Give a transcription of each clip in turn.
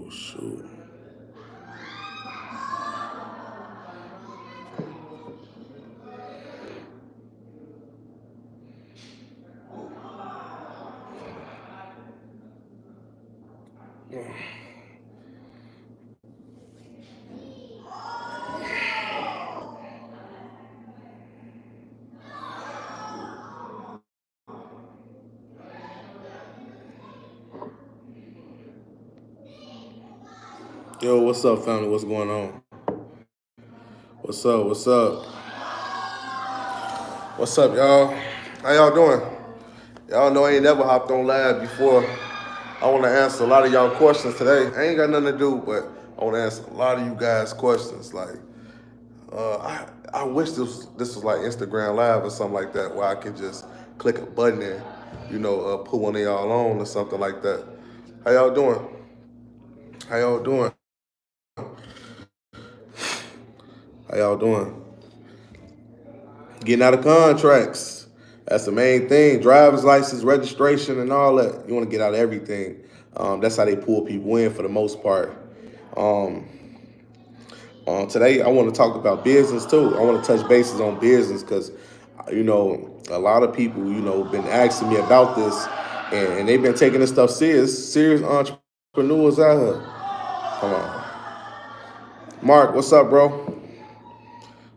Oh, shoot. Yo, what's up, family? What's going on? What's up? What's up? What's up, y'all? How y'all doing? Y'all know I ain't never hopped on live before. I want to answer a lot of y'all questions today. I ain't got nothing to do, but I want to answer a lot of you guys' questions. Like, I wish this was like Instagram Live or something like that, where I could just click a button and, put one of y'all on or something like that. How y'all doing? How y'all doing? How y'all doing? Getting out of contracts. That's the main thing. Driver's license, registration, and all that. You want to get out of everything. That's how they pull people in for the most part. Um, Today, I want to talk about business too. I want to touch bases on business because, a lot of people, been asking me about this, and they've been taking this stuff serious. Serious entrepreneurs out here. Come on, Mark. What's up, bro?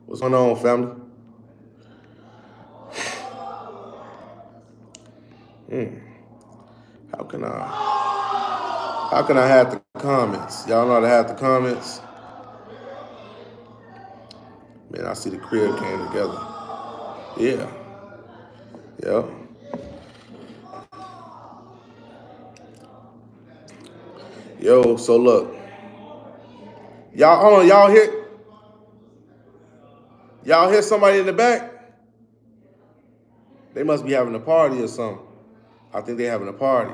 What's going on, family? How can I? How can I have the comments? Y'all know how to have the comments. Man, I see the crib came together. Yeah. Yeah. Yo, so look. Y'all, hold on, y'all hear somebody in the back? They must be having a party or something. I think they having a party.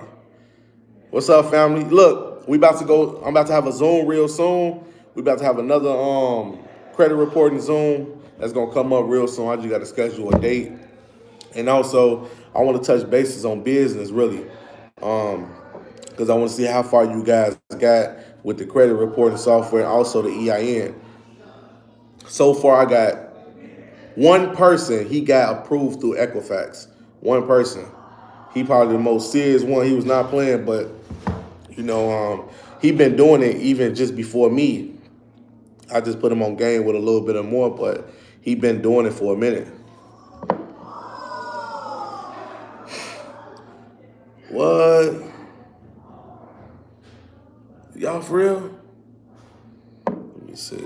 What's up, family? Look, I'm about to have a Zoom real soon. We about to have another credit reporting Zoom that's gonna come up real soon. I just gotta schedule a date. And also, I want to touch bases on business, really, because I want to see how far you guys got with the credit reporting software and also the EIN. So far, I got one person, he got approved through Equifax. One person. He probably the most serious one. He was not playing, but, he been doing it even just before me. I just put him on game with a little bit of more, but he been doing it for a minute. What? Y'all for real? Let me see.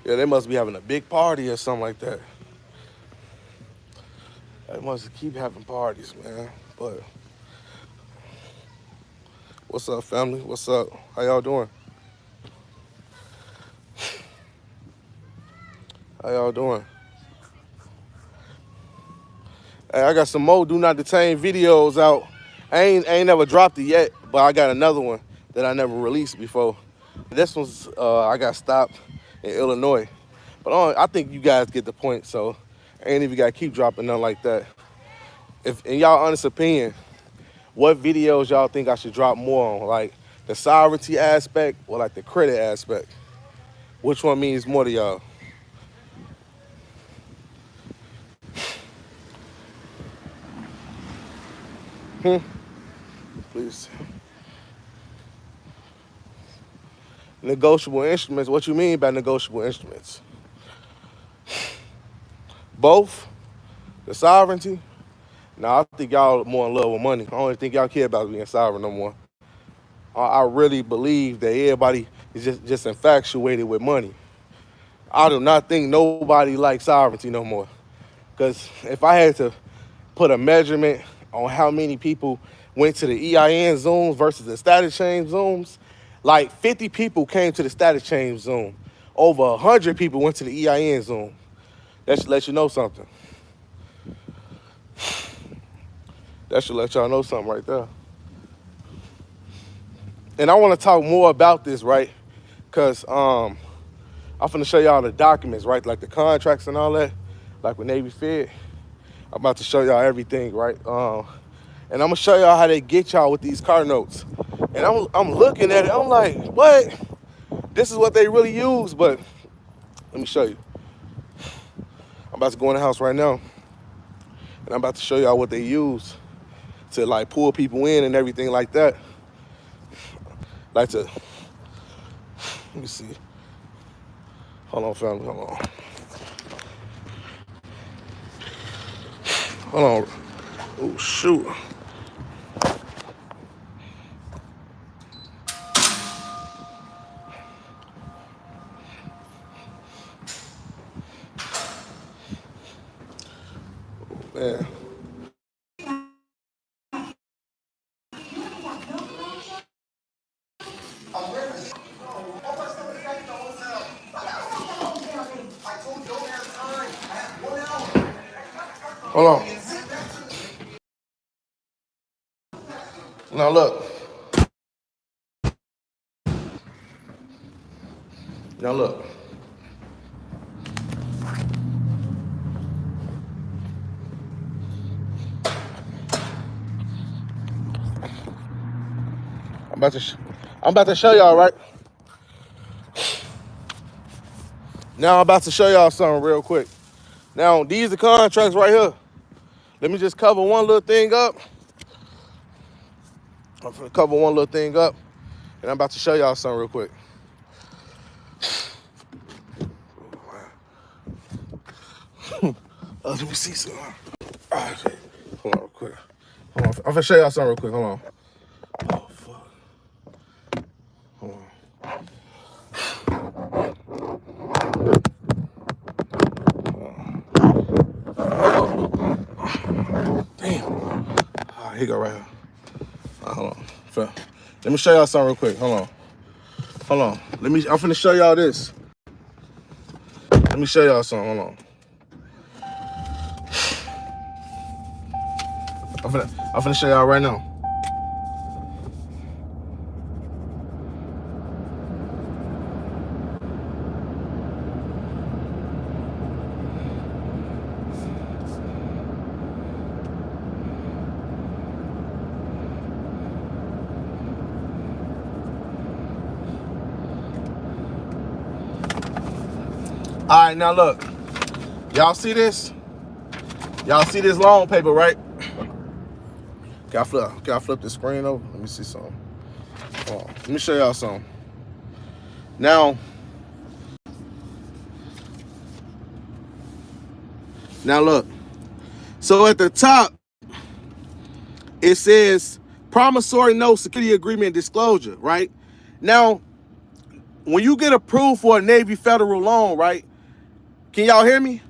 Yeah, they must be having a big party or something like that. They must keep having parties, man. But what's up, family? What's up? How y'all doing? How y'all doing? Hey, I got some more Do Not Detain videos out. I ain't never dropped it yet, but I got another one that I never released before. This one's I got stopped in Illinois. But I think you guys get the point, so I ain't even got to keep dropping nothing like that. If in y'all honest opinion, what videos y'all think I should drop more on? Like the sovereignty aspect or like the credit aspect? Which one means more to y'all? Please. Negotiable instruments. What you mean by negotiable instruments? Both? The sovereignty? Nah, I think y'all more in love with money. I don't think y'all care about being sovereign no more. I really believe that everybody is just infatuated with money. I do not think nobody likes sovereignty no more. Because if I had to put a measurement on how many people went to the EIN Zooms versus the status change Zooms, Like 50 people came to the status change Zoom. Over 100 people went to the EIN Zoom. That should let you know something. That should let y'all know something right there. And I want to talk more about this, right? Because I'm finna show y'all the documents, right? Like the contracts and all that, like with Navy Fed. I'm about to show y'all everything, right? And I'm gonna show y'all how they get y'all with these car notes. And I'm looking at it, I'm like, what? This is what they really use, but let me show you. I'm about to go in the house right now, and I'm about to show y'all what they use to like pull people in and everything like that. Like to, let me see. Hold on, family, hold on. Hold on. Oh, shoot. Man. Hold on. Now look. Now look. I'm about to show y'all, right? Now I'm about to show y'all something real quick. Now, these are contracts right here. Let me just cover one little thing up. I'm gonna cover one little thing up, and I'm about to show y'all something real quick. Let me see something. Okay. Hold on real quick. Hold on. I'm gonna show y'all something real quick. Hold on. Oh, fuck. Hold on. Damn. All right, here you go right here. Hold on. Let me show y'all something real quick. Hold on. Hold on. I'm finna show y'all this. Let me show y'all something. Hold on. I'm finna show y'all right now. All right, now look. Y'all see this? Y'all see this loan paper, right? Can I flip the screen over? Let me see something. Let me show y'all something. Now look. So at the top, it says promissory note security agreement disclosure, right? Now, when you get approved for a Navy federal loan, right? Can y'all hear me?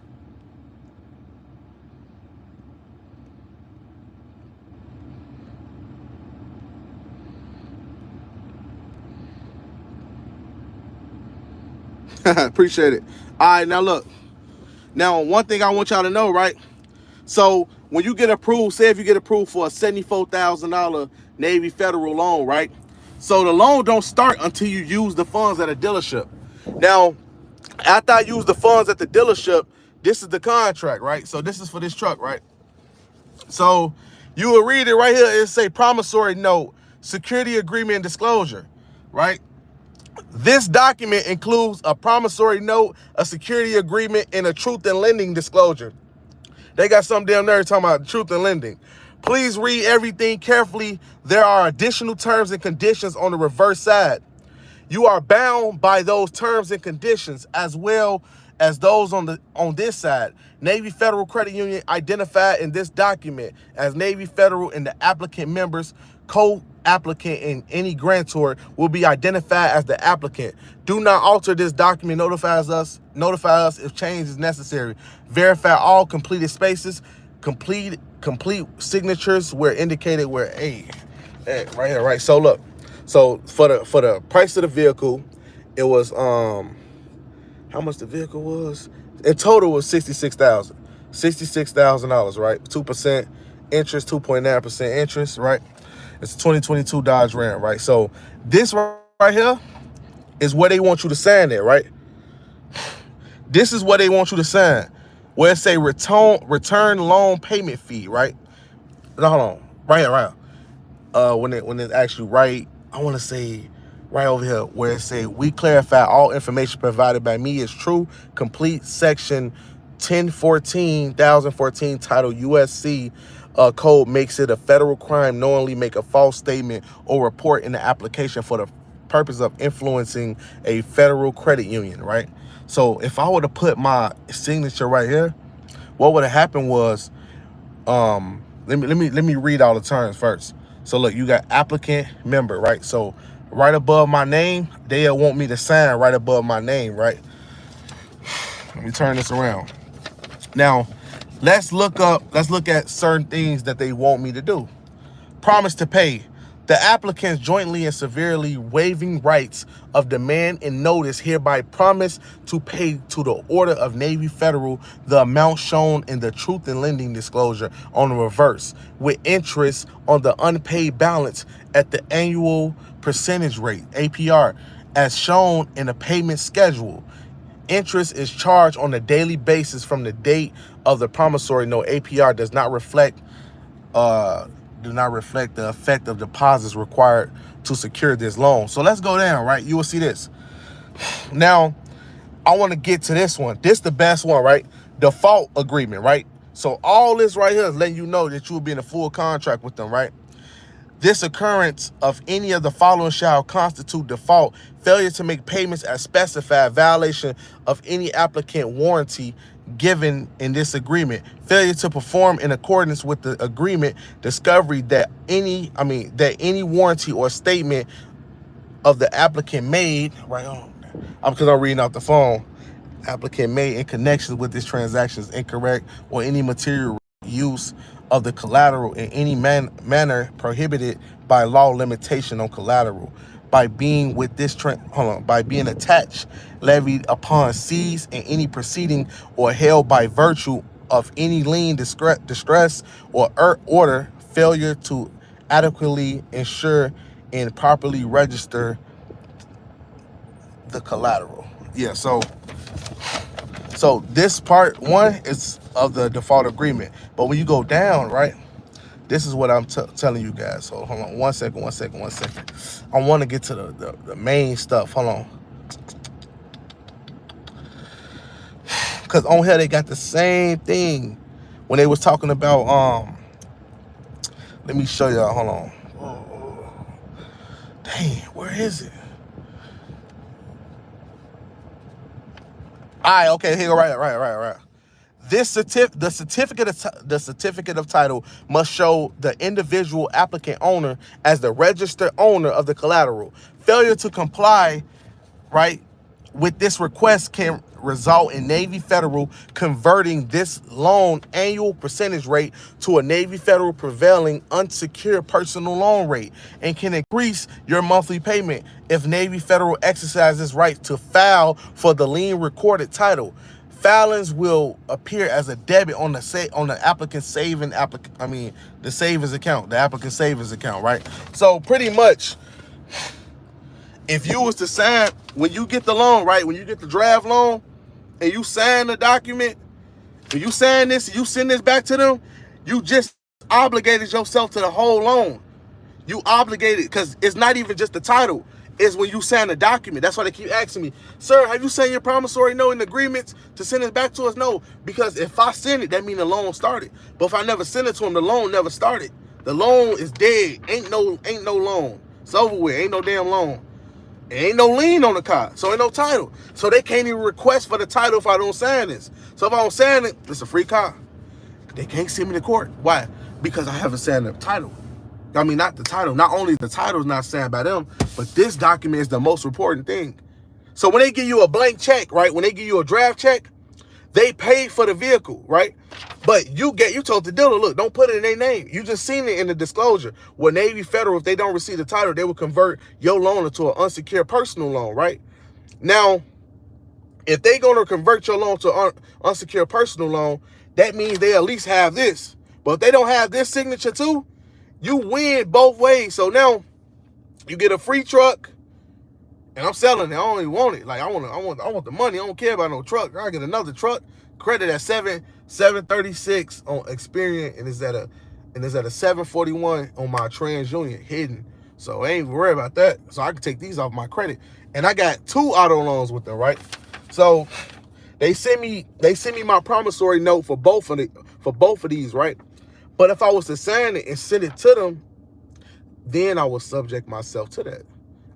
Appreciate it. All right, now look. Now, one thing I want y'all to know, right? So when you get approved, say if you get approved for a $74,000 Navy federal loan, right? So the loan don't start until you use the funds at a dealership. Now, after I use the funds at the dealership, this is the contract, right? So this is for this truck, right? So you will read it right here. It say promissory note, security agreement and disclosure, right? This document includes a promissory note, a security agreement, and a truth in lending disclosure. They got something down there talking about truth in lending. Please read everything carefully. There are additional terms and conditions on the reverse side. You are bound by those terms and conditions as well as those on this side. Navy Federal Credit Union identified in this document as Navy Federal and the applicant members, co-applicant and any grantor will be identified as the applicant. Do not alter this document. Notify us if change is necessary. Verify all completed spaces. Complete signatures where indicated where right here, right? So look. So for the price of the vehicle, it was how much the vehicle was? In total was $66,000. $66,000, right? 2% interest, 2.9% interest, right? It's a 2022 Dodge Ram, right? So this right here is where they want you to sign it, right? This is what they want you to sign. Where it say return loan payment fee, right? No, hold on. Right here, right here. When it actually right, I want to say right over here where it say we clarify all information provided by me is true, complete. Section 1014 title USC code makes it a federal crime knowingly make a false statement or report in the application for the purpose of influencing a federal credit union, right? So if I were to put my signature right here, what would have happened was, let me read all the terms first. So look, you got applicant member, right? So right above my name, they'll want me to sign right above my name, right? Let me turn this around. Now, let's look at certain things that they want me to do. Promise to pay. The applicants jointly and severely waiving rights of demand and notice hereby promise to pay to the order of Navy Federal the amount shown in the truth in lending disclosure on the reverse with interest on the unpaid balance at the annual percentage rate, APR, as shown in the payment schedule. Interest is charged on a daily basis from the date of the promissory note. APR does not reflect the effect of deposits required to secure this loan. So let's go down, right? You will see this. Now, I want to get to this one. This the best one, right? Default agreement, right? So all this right here is letting you know that you will be in a full contract with them, right? This occurrence of any of the following shall constitute default: failure to make payments as specified, violation of any applicant warranty given in this agreement, failure to perform in accordance with the agreement, discovery that any warranty or statement of the applicant made, right on, because I'm reading off the phone, applicant made in connection with this transaction is incorrect, or any material use of the collateral in any manner prohibited by law, limitation on collateral, by being with this by being attached, levied upon, seized in any proceeding, or held by virtue of any lien, distress, or order, failure to adequately insure and properly register the collateral. Yeah, so this part one is of the default agreement. But when you go down, right, this is what I'm telling you guys. So hold on one second. I want to get to the main stuff. Hold on. Because on here they got the same thing when they was talking about, let me show y'all. Hold on. Oh, dang, where is it? All right, okay, here, right. The certificate of title must show the individual applicant owner as the registered owner of the collateral. Failure to comply, right, with this request can result in Navy Federal converting this loan annual percentage rate to a Navy Federal prevailing unsecured personal loan rate, and can increase your monthly payment if Navy Federal exercises right to file for the lien recorded title. Filings will appear as a debit on the applicant's savings account, the applicant's savings account, right? So pretty much, if you was to sign, when you get the loan, right, when you get the draft loan and you sign the document, when you sign this, you send this back to them, you just obligated yourself to the whole loan. You obligated, because it's not even just the title. It's when you sign the document. That's why they keep asking me, sir, have you signed your promissory note and agreements to send it back to us? No, because if I send it, that means the loan started. But if I never send it to them, the loan never started. The loan is dead. Ain't no loan. It's over with. Ain't no damn loan. Ain't no lien on the car, so ain't no title. So they can't even request for the title if I don't sign this. So if I don't sign it, it's a free car. They can't send me to court. Why? Because I haven't signed the title. I mean, not the title. Not only the title is not signed by them, but this document is the most important thing. So when they give you a blank check, right? When they give you a draft check, They paid for the vehicle, right? But you told the dealer, look, don't put it in their name. You just seen it in the disclosure. Well, Navy Federal, if they don't receive the title, they will convert your loan into an unsecured personal loan, right? Now, if they going to convert your loan to an unsecured personal loan, that means they at least have this. But if they don't have this signature too, you win both ways. So now you get a free truck, and I'm selling it. I don't even want it. Like I want the money. I don't care about no truck. I get another truck, credit at 736 on Experian, and it's at a 741 on my TransUnion hidden. So I ain't even worried about that. So I can take these off my credit. And I got 2 auto loans with them, right? So they send me my promissory note for both of these, right? But if I was to sign it and send it to them, then I would subject myself to that.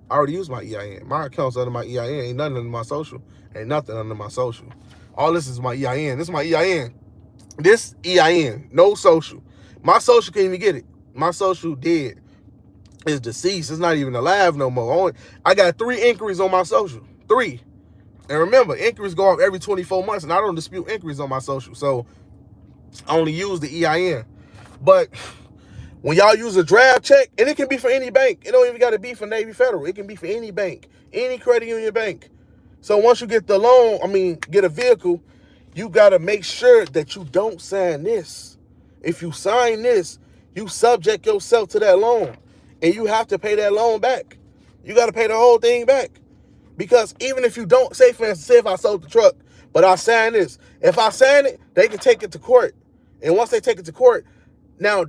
I already used my EIN. My account's under my EIN. Ain't nothing under my social. Ain't nothing under my social. All this is my EIN. This is my EIN. This EIN. No social. My social can't even get it. My social dead. It's deceased. It's not even alive no more. I got 3 inquiries on my social. 3. And remember, inquiries go off every 24 months, and I don't dispute inquiries on my social. So I only use the EIN. But when y'all use a draft check, and it can be for any bank. It don't even got to be for Navy Federal. It can be for any bank, any credit union bank. So once you get the loan, get a vehicle, you got to make sure that you don't sign this. If you sign this, you subject yourself to that loan, and you have to pay that loan back. You got to pay the whole thing back. Because even if you don't, say for instance, if I sold the truck, but I sign this, if I sign it, they can take it to court. And once they take it to court, now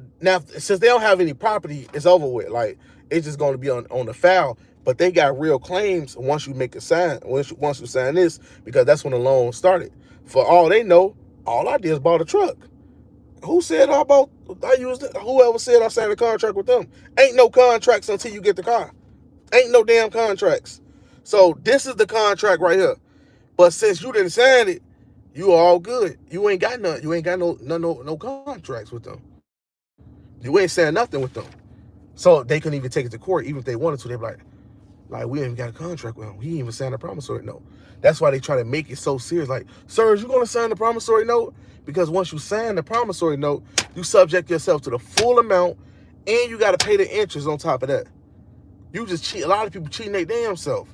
since they don't have any property, it's over with. Like, it's just going to be on the file. But they got real claims once you make a sign, once you sign this, because that's when the loan started. For all they know, all I did is bought a truck. Who said whoever said I signed a contract with them? Ain't no contracts until you get the car. Ain't no damn contracts. So this is the contract right here. But since you didn't sign it, you are all good. You ain't got none. You ain't got no contracts with them. You ain't saying nothing with them. So they couldn't even take it to court. Even if they wanted to, they'd be like, we ain't got a contract with him. He ain't even signed a promissory note. That's why they try to make it so serious. Like, sir, is you going to sign the promissory note? Because once you sign the promissory note, you subject yourself to the full amount, and you got to pay the interest on top of that. You just cheat. A lot of people cheating their damn self.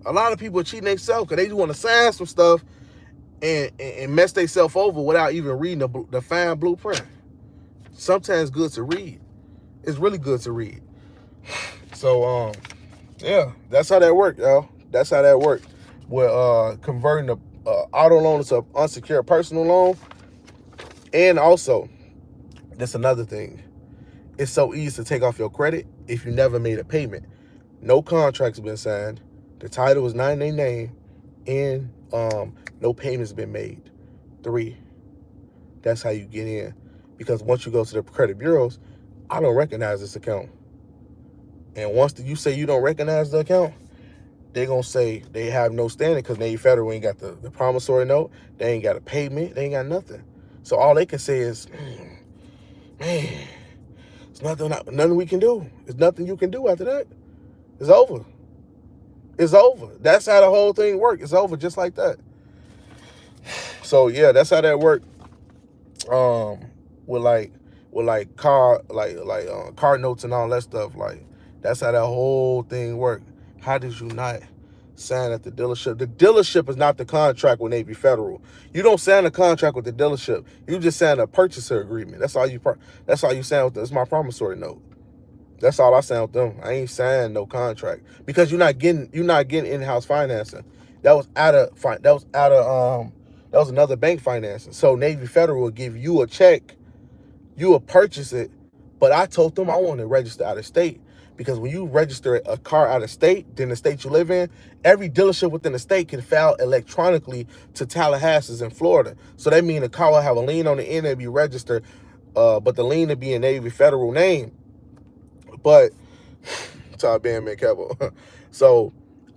A lot of people are cheating themselves because they just want to sign some stuff and mess themselves over without even reading the fine blueprint. Sometimes good to read. It's really good to read. So, yeah, that's how that worked, y'all. That's how that worked. With converting the auto loan into an unsecured personal loan. And also, that's another thing. It's so easy to take off your credit if you never made a payment. No contract's been signed. The title is not in their name, and no payment's been made. 3. That's how you get in. Because once you go to the credit bureaus, I don't recognize this account. And once you say you don't recognize the account, they're going to say they have no standing because Navy Federal ain't got the promissory note. They ain't got a payment. They ain't got nothing. So all they can say is, man, it's nothing we can do. There's nothing you can do after that. It's over. It's over. That's how the whole thing works. It's over just like that. So yeah, that's how that worked. With car notes and all that stuff. Like, that's how that whole thing worked. How did you not sign at the dealership? The dealership is not the contract with Navy Federal. You don't sign a contract with the dealership. You just sign a purchaser agreement. That's all you sign with them. It's my promissory note. That's all I signed with them. I ain't signed no contract because you're not getting in-house financing. That was another bank financing. So Navy Federal will give you a check, you will purchase it, but I told them I want to register out of state because when you register a car out of state, then the state you live in, every dealership within the state can file electronically to Tallahassee's in Florida. So that means the car will have a lien on the end and be registered, but the lien will be in Navy Federal name. But so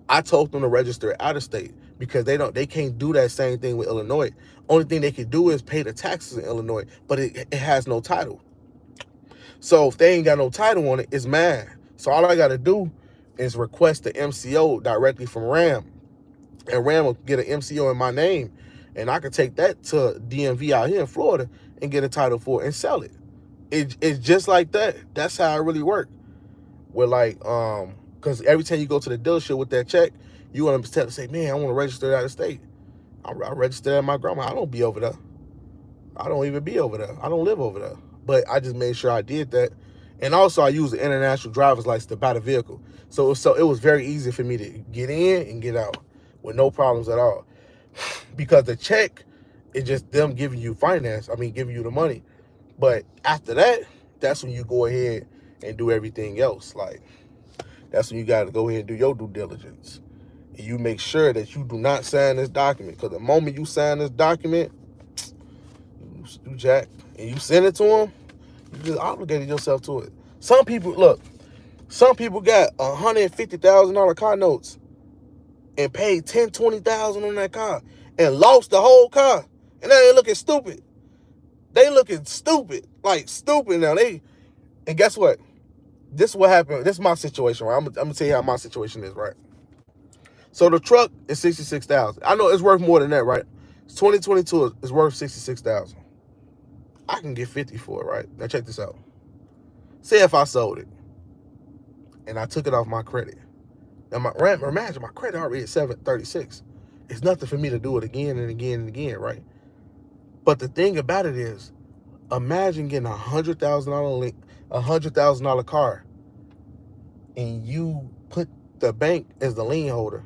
I told them to register it out of state because they can't do that same thing with Illinois. Only thing they can do is pay the taxes in Illinois, but it has no title. So if they ain't got no title on it, it's mine. So all I got to do is request the MCO directly from RAM, and RAM will get an MCO in my name, and I could take that to DMV out here in Florida and get a title for it and sell it. It's just like that. That's how it really works. Where like, because every time you go to the dealership with that check, you want to say, man, I want to register it out of state. I register at my grandma. I don't be over there. I don't even be over there. I don't live over there. But I just made sure I did that. And also I used the international driver's license to buy the vehicle. So it was very easy for me to get in and get out with no problems at all. Because the check is just them giving you giving you the money. But after that, that's when you go ahead and do everything else. Like, that's when you got to go ahead and do your due diligence. And you make sure that you do not sign this document. Because the moment you sign this document, you jack, and you send it to them, you just obligated yourself to it. Some people got $150,000 car notes and paid $10,000-$20,000 on that car and lost the whole car. And now they looking stupid. They looking stupid, like stupid now. And guess what? This is what happened. This is my situation, right? I'm gonna tell you how my situation is, right? So the truck is $66,000. I know it's worth more than that, right? It's 2022. It's worth $66,000. I can get 50 for it, right? Now check this out. Say if I sold it and I took it off my credit. Now imagine my credit already at 736. It's nothing for me to do it again and again and again, right? But the thing about it is, imagine getting $100,000 car, and you put the bank as the lien holder,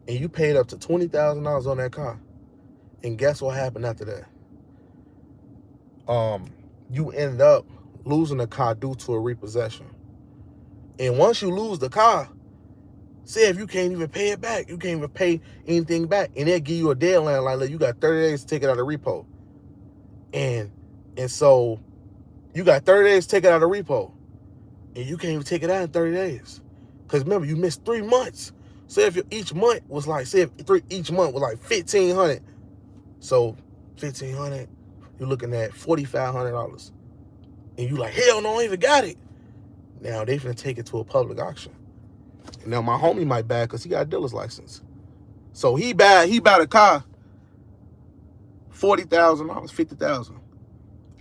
and you paid up to $20,000 on that car. And guess what happened after that? You end up losing the car due to a repossession. And once you lose the car, say if you can't even pay it back, you can't even pay anything back, and they'll give you a deadline like, look, you got 30 days to take it out of repo. And so you got 30 days to take it out of repo, and you can't even take it out in 30 days. Because remember, you missed 3 months. So if each month was like, each month was like $1,500. So $1,500, you're looking at $4,500. And you like, hell no, I ain't even got it. Now they finna take it to a public auction. And now my homie might buy because he got a dealer's license. So he buy the car $40,000, $50,000.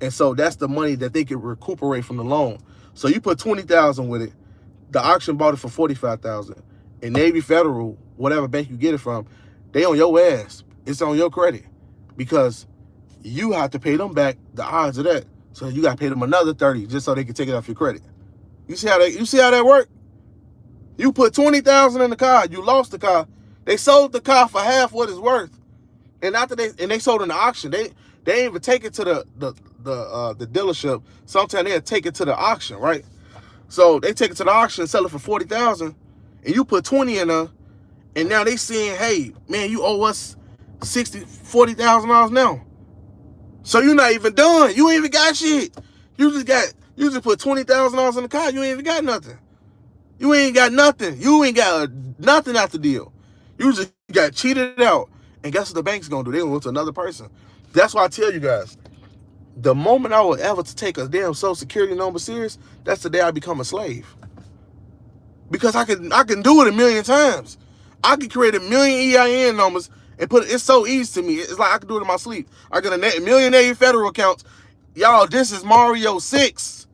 And so that's the money that they could recuperate from the loan. So you put $20,000 with it. The auction bought it for $45,000. And Navy Federal, whatever bank you get it from, they on your ass. It's on your credit. Because you have to pay them back the odds of that. So you got to pay them another $30 just so they can take it off your credit. You see how that work? You put $20,000 in the car, you lost the car. They sold the car for half what it's worth. And after they sold in the auction, they ain't even take it to the dealership. Sometimes they'll take it to the auction, right? So they take it to the auction, sell it for $40,000, and you put 20 in there, and now they saying, hey, man, you owe us $40,000 now. So you're not even done. You ain't even got shit. You just put $20,000 in the car. You ain't even got nothing. You ain't got nothing. You ain't got nothing out the deal. You just got cheated out. And guess what the bank's gonna do? They're gonna go to another person. That's why I tell you guys, the moment I will ever take a damn Social Security number serious, that's the day I become a slave. Because I can do it a million times. I can create a million EIN numbers and put it. It's so easy to me. It's like I can do it in my sleep. I got a million Navy Federal accounts. Y'all, this is Mario 6.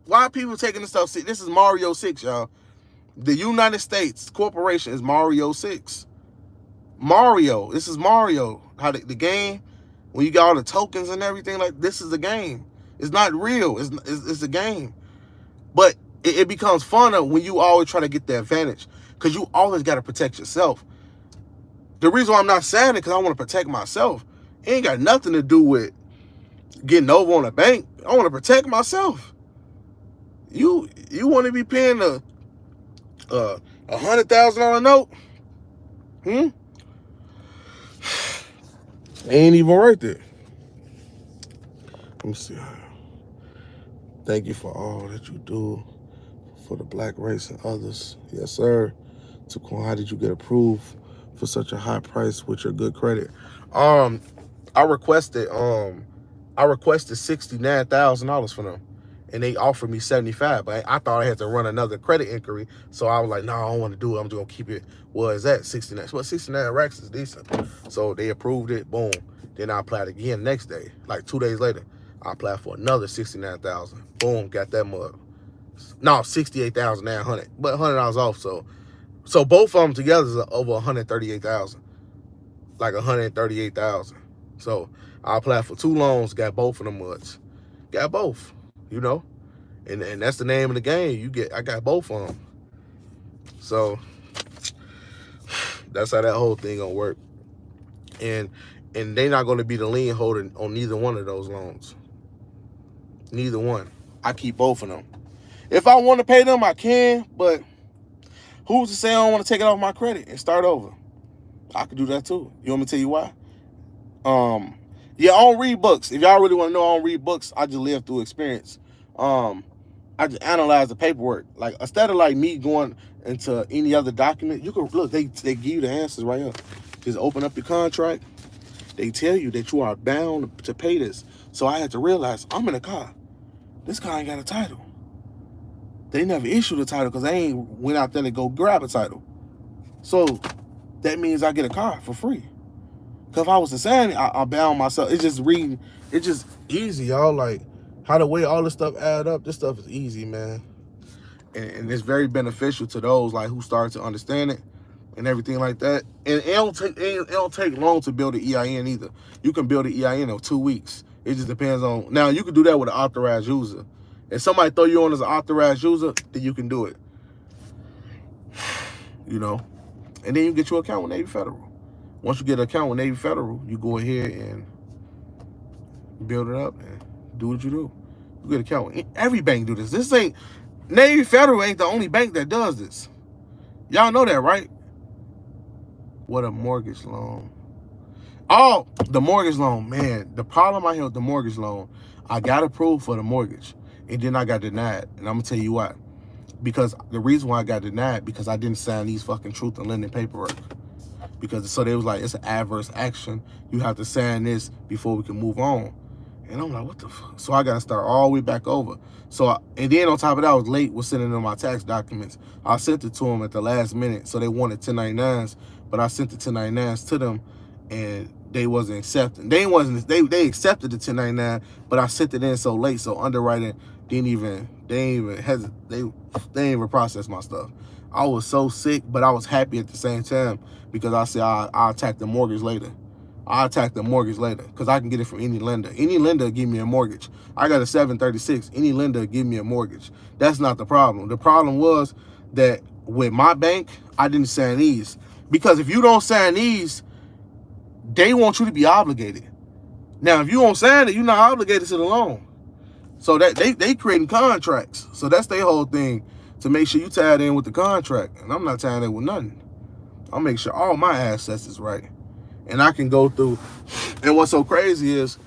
Why are people taking this stuff? This is Mario 6, y'all. The United States Corporation is Mario 6. Mario. This is Mario. How the game, when you got all the tokens and everything, like, this is a game. It's not real. It's a game. But it becomes funner when you always try to get the advantage, because you always got to protect yourself. The reason why I'm not saying it, because I want to protect myself. It ain't got nothing to do with getting over on a bank. I want to protect myself. You want to be paying a $100,000 note? Ain't even worth it. Let me see. Thank you for all that you do for the black race and others. Yes, sir. Taquan, how did you get approved for such a high price with your good credit? I requested $69,000 for them, and they offered me $75,000. But I thought I had to run another credit inquiry, so I was like, no, I don't want to do it. I'm just gonna keep it. What is that? 69. Well, 69 racks is decent. So they approved it. Boom. Then I applied again next day, like 2 days later. I applied for another 69,000. Boom, got that mug. No, 68,900, but $100 off. So both of them together is over 138,000, like 138,000. So I applied for 2 loans, got both of them mugs, got both, you know, and that's the name of the game. I got both of them. So that's how that whole thing gonna work, and they're not gonna be the lien holder on neither one of those loans. Neither one. I keep both of them. If I want to pay them, I can, but who's to say I don't want to take it off my credit and start over? I could do that too. You want me to tell you why? Yeah, I don't read books. If y'all really want to know, I don't read books. I just live through experience. I just analyze the paperwork. Like, instead of like me going into any other document, you can look, they give you the answers right here. Just open up your contract. They tell you that you are bound to pay this. So I had to realize I'm in a car. This car ain't got a title. They never issued a title because they ain't went out there to go grab a title. So that means I get a car for free. Because if I was to sign it, I bound myself. It's just reading. It's just easy, y'all. Like, how the way all this stuff add up, this stuff is easy, man. And it's very beneficial to those like who start to understand it and everything like that. And it don't take long to build an EIN either. You can build an EIN in 2 weeks. It just depends on. Now, you can do that with an authorized user. If somebody throw you on as an authorized user, then you can do it. You know? And then you get your account with Navy Federal. Once you get an account with Navy Federal, you go ahead and build it up and do what you do. You get an account. Every bank do this. This ain't, Navy Federal ain't the only bank that does this. Y'all know that, right? What a mortgage loan. Oh, the mortgage loan, man. The problem I had with the mortgage loan, I got approved for the mortgage, and then I got denied. And I'm gonna tell you why. Because the reason why I got denied, because I didn't sign these fucking truth and lending paperwork. Because so they was like, it's an adverse action. You have to sign this before we can move on. And I'm like, what the fuck? So I got to start all the way back over. So, and then on top of that, I was late with sending them my tax documents. I sent it to them at the last minute. So they wanted 1099s, but I sent the 1099s to them and they wasn't accepting. They accepted the 1099, but I sent it in so late. So underwriting they didn't even process my stuff. I was so sick, but I was happy at the same time because I said I'll attack the mortgage later. I'll attack the mortgage later because I can get it from any lender. Any lender give me a mortgage. I got a 736. Any lender give me a mortgage. That's not the problem. The problem was that with my bank, I didn't sign these. Because if you don't sign these, they want you to be obligated. Now, if you don't sign it, you're not obligated to the loan. So that they creating contracts. So that's their whole thing, to make sure you tied in with the contract. And I'm not tying in with nothing. I'll make sure all my assets is right. And I can go through. And what's so crazy is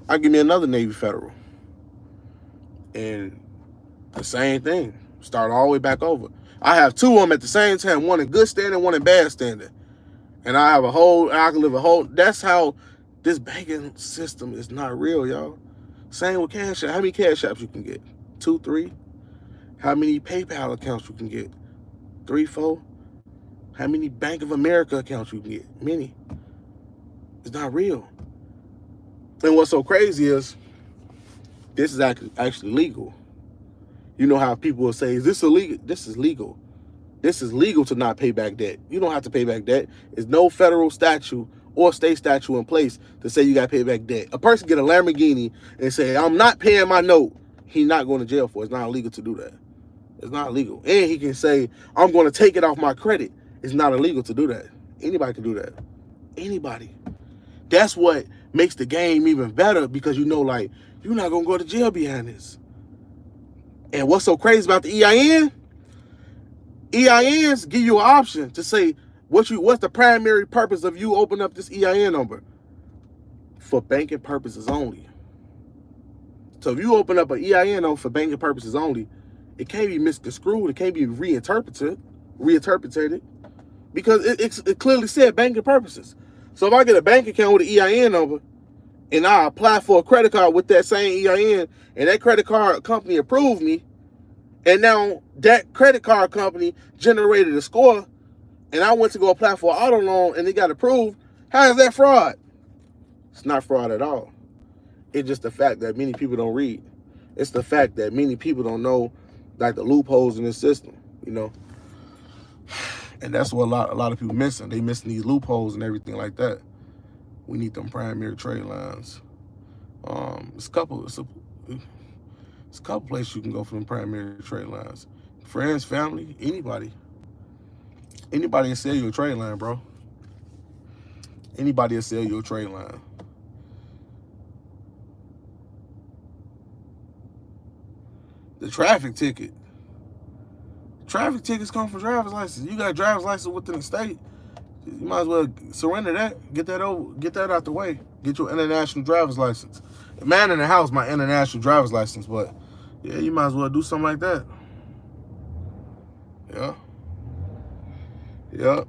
I give me another Navy Federal. And the same thing. Start all the way back over. I have 2 of them at the same time. One in good standing, one in bad standing. And I can live a whole. That's how this banking system is not real, y'all. Same with Cash App. How many Cash Apps you can get? 2, 3? How many PayPal accounts you can get? 3, 4? How many Bank of America accounts you can get? Many. It's not real. And what's so crazy is this is actually legal. You know how people will say, is this illegal? This is legal. This is legal to not pay back debt. You don't have to pay back debt. There's no federal statute or state statute in place to say you got to pay back debt. A person get a Lamborghini and say, I'm not paying my note. He's not going to jail for it. It's not illegal to do that. It's not illegal. And he can say, I'm going to take it off my credit. It's not illegal to do that. Anybody can do that. Anybody. That's what makes the game even better, because you know, like, you're not going to go to jail behind this. And what's so crazy about the EIN? EINs give you an option to say what's the primary purpose of you opening up this EIN number. For banking purposes only. So if you open up an EIN number for banking purposes only, it can't be misconstrued. It can't be reinterpreted, because it clearly said banking purposes. So if I get a bank account with an EIN number and I apply for a credit card with that same EIN and that credit card company approved me, and now that credit card company generated a score and I went to go apply for an auto loan and it got approved, how is that fraud? It's not fraud at all. It's just the fact that many people don't read. It's the fact that many people don't know like the loopholes in the system, you know. And that's what a lot of people missing. They missing these loopholes and everything like that. We need them primary trade lines. It's a couple places you can go for them primary trade lines. Friends, family, anybody. Anybody will sell you a trade line, bro. Anybody will sell you a trade line. The traffic ticket. Traffic tickets come from driver's license. You got a driver's license within the state. You might as well surrender that. Get that out the way. Get your international driver's license. The man in the house, my international driver's license, but yeah, you might as well do something like that. Yeah. Yep.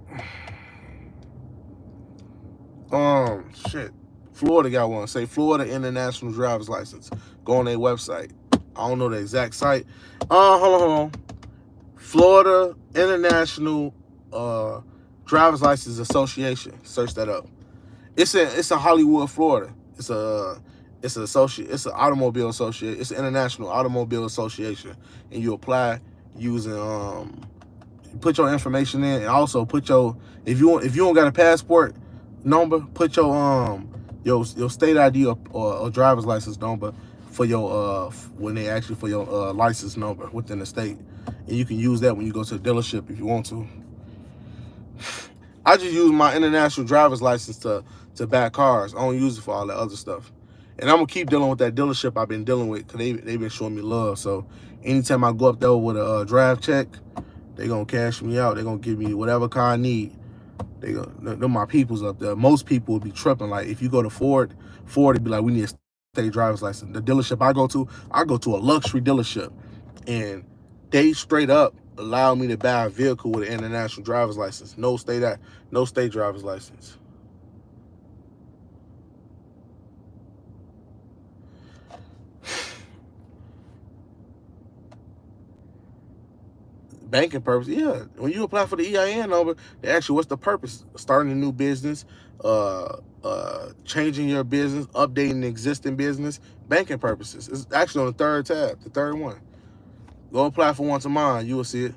Shit. Florida got one. Say Florida International Driver's License. Go on their website. I don't know the exact site. Hold on. Florida International Driver's License Association. Search that up. It's in Hollywood, Florida. It's an automobile association. It's an international automobile association, and you apply using you put your information in, and also put your if you don't got a passport number, put your state ID or driver's license number for your when they ask you for your license number within the state, and you can use that when you go to the dealership if you want to. I just use my international driver's license to buy cars. I don't use it for all that other stuff. And I'm gonna keep dealing with that dealership I've been dealing with because they've been showing me love. So anytime I go up there with a drive check, they gonna cash me out. They gonna give me whatever car I need. They're my peoples up there. Most people would be tripping. Like if you go to Ford would be like, we need a state driver's license. The dealership I go to a luxury dealership, and they straight up allow me to buy a vehicle with an international driver's license. No state driver's license. Banking purpose, yeah. When you apply for the EIN number, they ask you what's the purpose. Starting a new business, changing your business, updating the existing business, banking purposes. It's actually on the third tab, the third one. Go apply for one tomorrow, you will see it.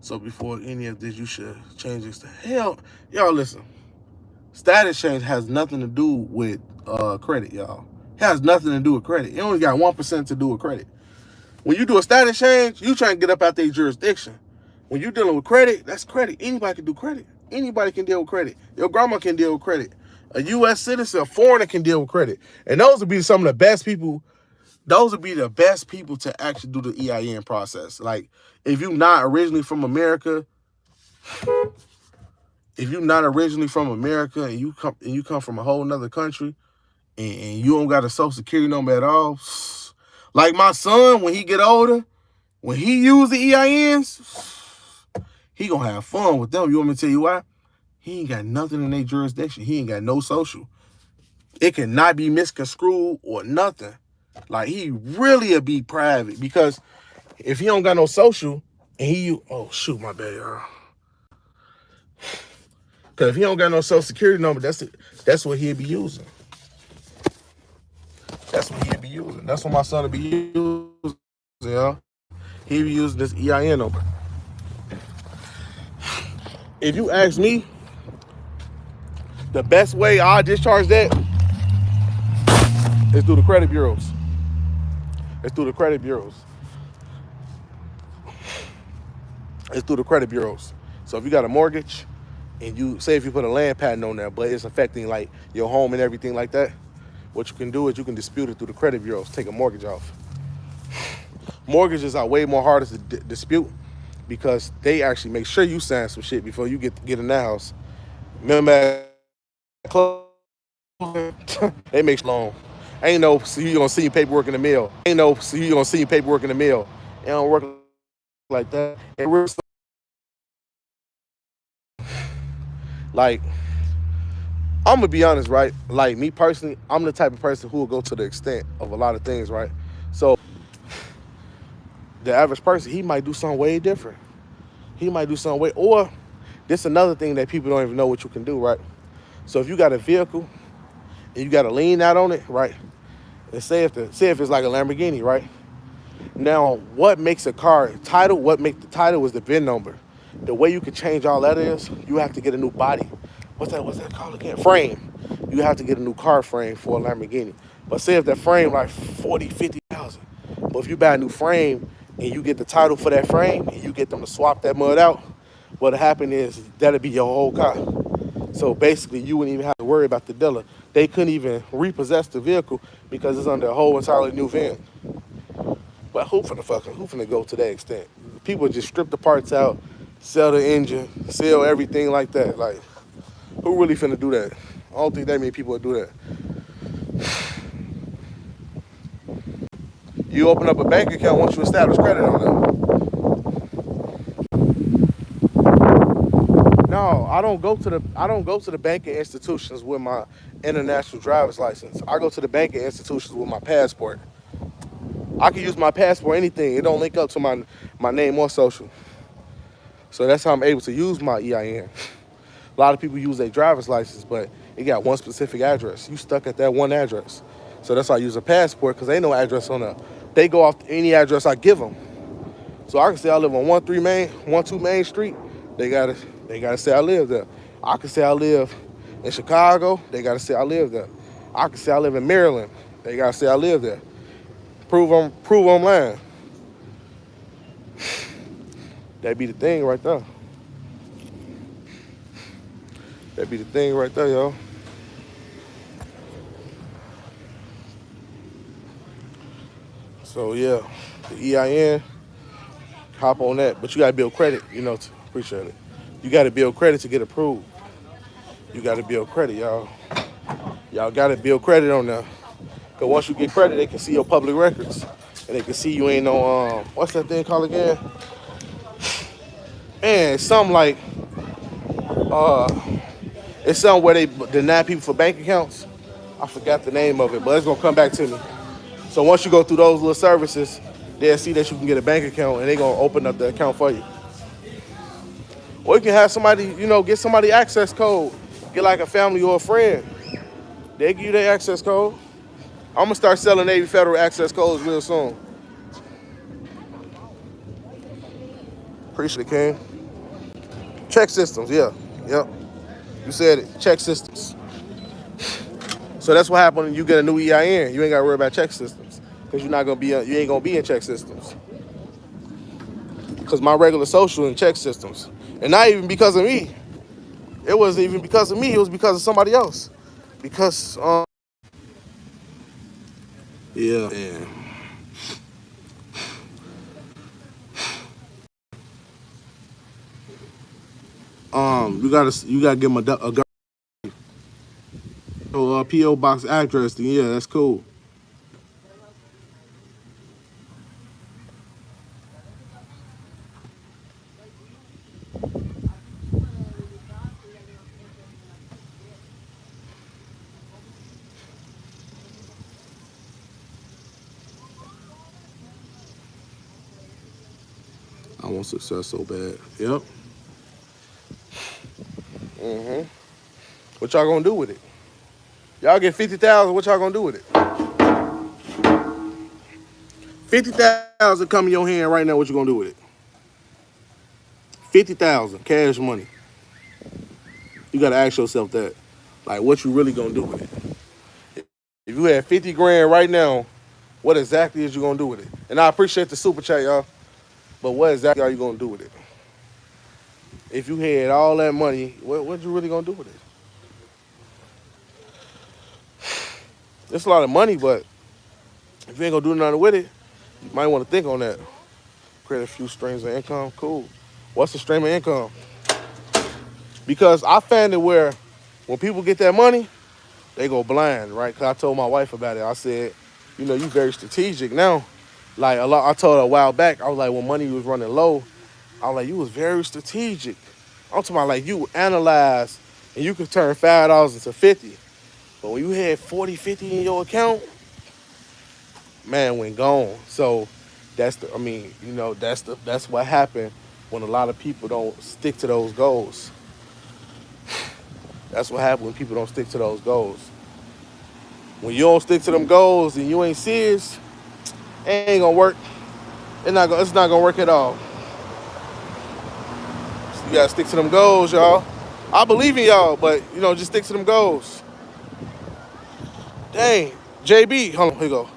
So before any of this, you should change this to hell. Y'all listen, status change has nothing to do with credit, y'all. It has nothing to do with credit. It only got 1% to do with credit. When you do a status change, you trying to get up out their jurisdiction. When you're dealing with credit, that's credit. Anybody can do credit. Anybody can deal with credit. Your grandma can deal with credit. A U.S. citizen, a foreigner can deal with credit. And those would be some of the best people. Those would be the best people to actually do the EIN process. Like, if you're not originally from America, and you come from a whole nother country, and you don't got a social security number at all, like my son, when he get older, when he use the EINs, he gonna have fun with them. You want me to tell you why? He ain't got nothing in their jurisdiction. He ain't got no social. It cannot be misconstrued or nothing. Like, he really will be private, because if he don't got no social and oh shoot, my bad, y'all. Because if he don't got no social security number, that's what he'll be using. That's what he'll be using. That's what my son will be using, y'all. He'll be using this EIN number. If you ask me, the best way I discharge that is through the credit bureaus. It's through the credit bureaus. So if you got a mortgage, and you say if you put a land patent on there, but it's affecting like your home and everything like that, what you can do is you can dispute it through the credit bureaus, take a mortgage off. Mortgages are way more harder to dispute, because they actually make sure you sign some shit before you get in the house. Remember, they make long. Ain't no, so you gonna see your paperwork in the mail. It don't work like that. Like, I'm gonna be honest, right? Like, me personally, I'm the type of person who will go to the extent of a lot of things, right? So the average person, he might do something way different. Or this is another thing that people don't even know what you can do, right? So if you got a vehicle and you got to lean out on it, right? And say if it's like a Lamborghini, right? Now, what makes a car title? What makes the title is the VIN number. The way you can change all that is you have to get a new body. What's that called again? Frame. You have to get a new car frame for a Lamborghini. But say if that frame like 40, 50,000. But if you buy a new frame and you get the title for that frame and you get them to swap that mud out, what'll happen is that'll be your whole car. So basically, you wouldn't even have to worry about the dealer. They couldn't even repossess the vehicle because it's under a whole entirely new VIN. But who finna go to that extent? People just strip the parts out, sell the engine, sell everything like that. Like, who really finna do that? I don't think that many people would do that. You open up a bank account once you establish credit on them. No, I don't go to the banking institutions with my international driver's license. I go to the banking institutions with my passport. I can use my passport, anything. It don't link up to my name or social. So that's how I'm able to use my EIN. A lot of people use their driver's license, but it got one specific address. You stuck at that one address. So that's why I use a passport, because ain't no address on there. They go off any address I give them. So I can say I live on 12 Main Street. They gotta say I live there. I can say I live in Chicago. They gotta say I live there. I can say I live in Maryland. They gotta say I live there. Prove I'm lying. That be the thing right there. That be the thing right there, y'all. So yeah, the EIN, hop on that. But you gotta build credit, to appreciate it. You gotta build credit to get approved. You gotta build credit, y'all. Y'all gotta build credit on there. Cause once you get credit, they can see your public records. And they can see you ain't no, what's that thing called again? And it's something like, it's something where they deny people for bank accounts. I forgot the name of it, but it's gonna come back to me. So once you go through those little services, they'll see that you can get a bank account and they're gonna open up the account for you. Or you can have somebody, get somebody access code. Get like a family or a friend. They give you their access code. I'm gonna start selling Navy Federal access codes real soon. Appreciate it, King. Check systems, yeah. Yep. You said it. Check systems. So that's what happened when you get a new EIN. You ain't gotta worry about check systems. Because you ain't gonna be in check systems. Because my regular social in check systems. And not even because of me. It wasn't even because of me, it was because of somebody else. Because yeah. You gotta give them a PO box address. Then yeah, that's cool. I want success so bad. Yep. What y'all gonna do with it? Y'all get 50,000. What y'all gonna do with it? 50,000 come in your hand right now. What you gonna do with it? 50,000 cash money. You gotta ask yourself that. Like, what you really gonna do with it? If you had 50 grand right now, what exactly is you gonna do with it? And I appreciate the super chat, y'all. But what exactly are you gonna do with it? If you had all that money, what you really gonna do with it? It's a lot of money, but if you ain't gonna do nothing with it, you might want to think on that. Create a few streams of income. Cool. What's the stream of income? Because I found it where when people get that money, they go blind, right? Because I told my wife about it. I said, you very strategic now. Like I told her a while back, I was like, when money was running low, I was like, you was very strategic. I'm talking about like you analyze and you could turn $5 into 50. But when you had 40, 50 in your account, man, went gone. So that's what happened when a lot of people don't stick to those goals. That's what happened when people don't stick to those goals. When you don't stick to them goals and you ain't serious, it ain't gonna work. It's not gonna work at all. You gotta stick to them goals, y'all. I believe in y'all, but just stick to them goals. Dang, JB, hold on, here you go.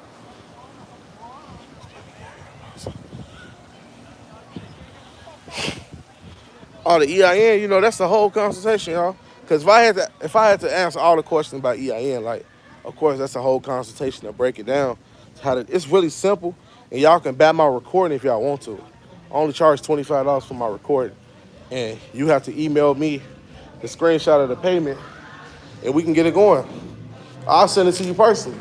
Oh, the EIN, that's the whole consultation, y'all. Because if I had to answer all the questions about EIN, like, of course, that's a whole consultation to break it down. It's really simple, and y'all can buy my recording if y'all want to. I only charge $25 for my recording, and you have to email me the screenshot of the payment, and we can get it going. I'll send it to you personally.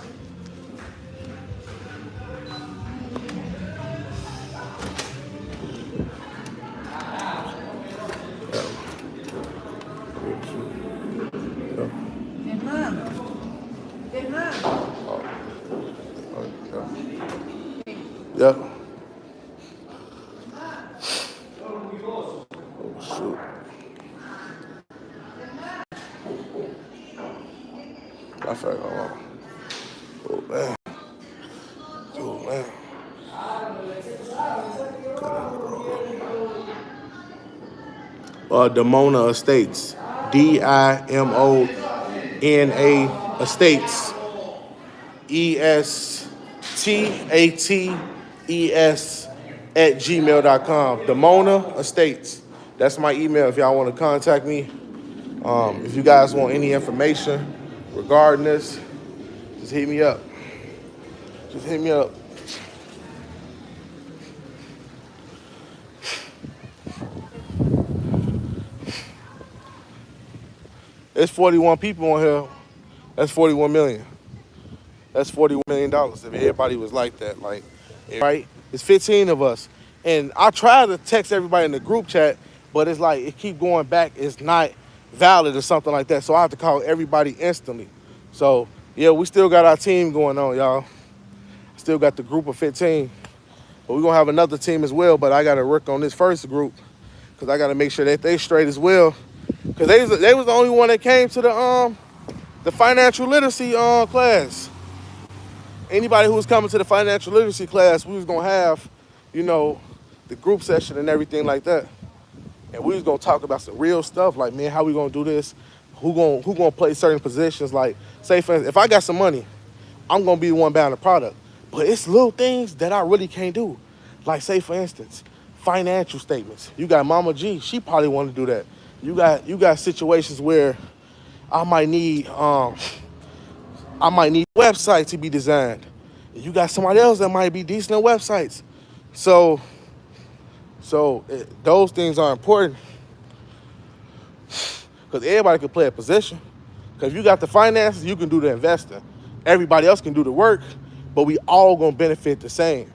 Yeah. Oh, shoot. I forgot. Hold on. Oh, man. Oh, man. Dimona Estates. DIMONA Estates. ESTATES @gmail.com. Dimona Estates. That's my email if y'all want to contact me. If you guys want any information regarding this, just hit me up. Just hit me up. There's 41 people on here. That's 41 million. That's $41 million if everybody was like that. Like, right? It's 15 of us. And I try to text everybody in the group chat, but it's like it keep going back. It's not valid or something like that. So I have to call everybody instantly. So, yeah, we still got our team going on, y'all. Still got the group of 15. But we're going to have another team as well, but I got to work on this first group because I got to make sure that they straight as well. Because they was the only one that came to the financial literacy class. Anybody who was coming to the financial literacy class, we was going to have, the group session and everything like that. And we was going to talk about some real stuff like, man, how we going to do this? Who going to play certain positions? Like, say, for instance, if I got some money, I'm going to be the one buying the product. But it's little things that I really can't do. Like, say, for instance, financial statements. You got Mama G. She probably want to do that. You got situations where I might need a website to be designed. You got somebody else that might be decent at websites. So those things are important because everybody can play a position. Because if you got the finances, you can do the investing. Everybody else can do the work, but we all gonna benefit the same.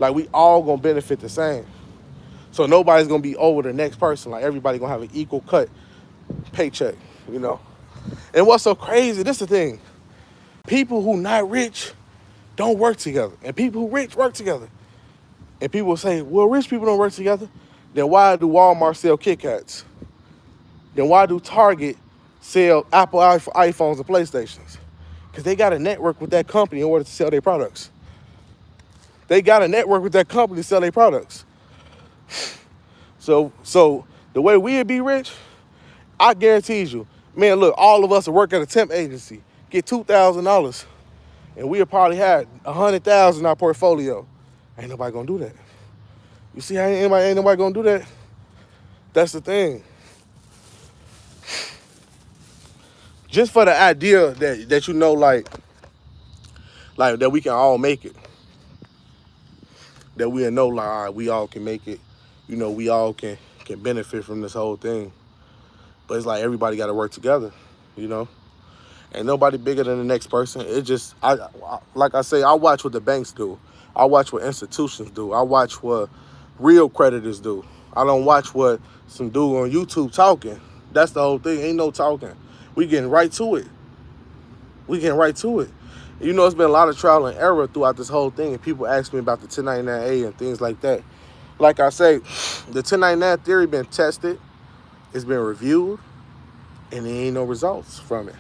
Like, we all gonna benefit the same. So nobody's gonna be over the next person. Like, everybody gonna have an equal cut paycheck, And what's so crazy, this is the thing. People who not rich don't work together. And people who rich work together. And people say, well, rich people don't work together. Then why do Walmart sell Kit Kats? Then why do Target sell Apple iPhones and PlayStations? Because they got to network with that company in order to sell their products. They got to network with that company to sell their products. So the way we'd be rich, I guarantee you, man, look, all of us that work at a temp agency get $2,000, and we'll probably have 100,000 in our portfolio. Ain't nobody gonna do that. You see how ain't nobody gonna do that? That's the thing. Just for the idea that like that we can all make it. That we'll know, like, all right, we all can make it. We all can benefit from this whole thing. But it's like everybody got to work together, Ain't nobody bigger than the next person. It just, like I say, I watch what the banks do. I watch what institutions do. I watch what real creditors do. I don't watch what some dude on YouTube talking. That's the whole thing. Ain't no talking. We getting right to it. It's been a lot of trial and error throughout this whole thing, and people ask me about the 1099A and things like that. Like I say, the 1099 theory been tested, it's been reviewed, and there ain't no results from it.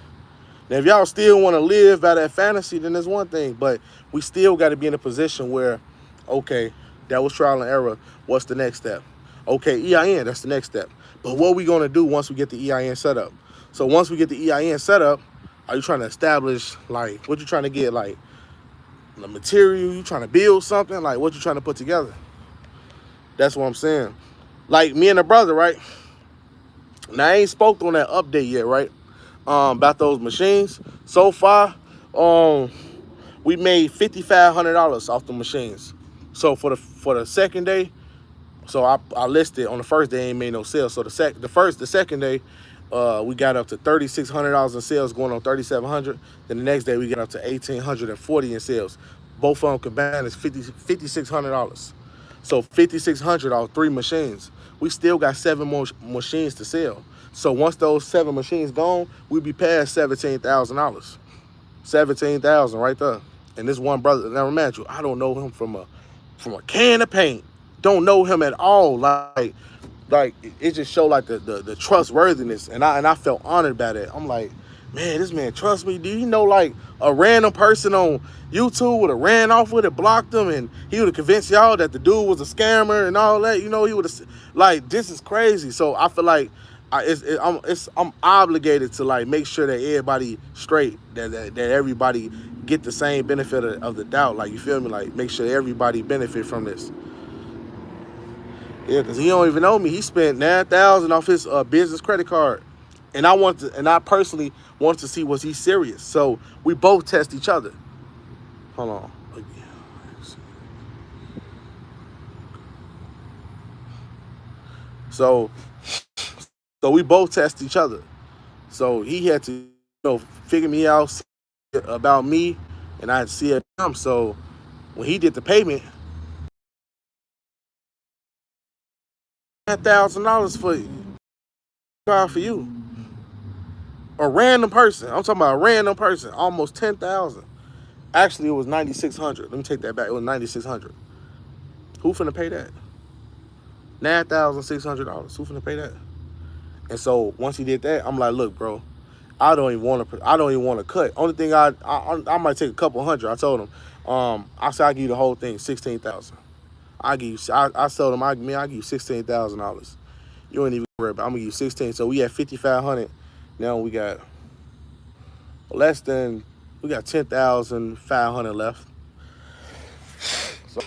Now, if y'all still want to live by that fantasy, then there's one thing. But we still got to be in a position where, okay, that was trial and error. What's the next step? Okay, EIN, that's the next step. But what are we going to do once we get the EIN set up? So once we get the EIN set up, are you trying to establish, like, what you trying to get, like, the material? You trying to build something? Like, what you trying to put together? That's what I'm saying. Like, me and the brother, right? Now, I ain't spoke on that update yet, right? About those machines. So far, we made $5,500 off the machines. So for the second day, so I listed on the first day, ain't made no sales. So the second day, we got up to $3,600 in sales, going on $3,700. Then the next day we got up to $1,840 in sales. Both of them combined is $5,600. So $5,600 off 3 machines. We still got 7 more machines to sell. So once those 7 machines gone, we'll be past $17,000. 17,000 right there. And this one brother, now remind you, I don't know him from a can of paint. Don't know him at all. Like it just showed like the trustworthiness, and I felt honored by that. I'm like, man, this man trusts me. Do you know, like, a random person on YouTube would have ran off with it, blocked him, and he would have convinced y'all that the dude was a scammer and all that. You know, he would have, like, this is crazy. So I feel like I'm obligated to, like, make sure that everybody straight, that everybody get the same benefit of the doubt. Like, you feel me? Like, make sure everybody benefit from this. Yeah, because he don't even know me. He spent $9,000 off his business credit card. And I personally want to see, was he serious? So we both test each other. Hold on. So we both test each other. So he had to, figure me out about me, and I had to see it him. So when he did the payment, $9,000 for you. A random person. I'm talking about a random person. Almost 10,000. Actually, it was 9,600. Let me take that back. It was 9,600. Who finna pay that? $9,600. Who finna pay that? And so once he did that, I'm like, look, bro, I don't even want to cut. Only thing I might take a couple hundred. I told him, I said I give you the whole thing, 16,000. I told him I give you $16,000. You ain't even worry about it. I'm gonna give you 16. So we had 5,500. Now we got we got 10,500 left. So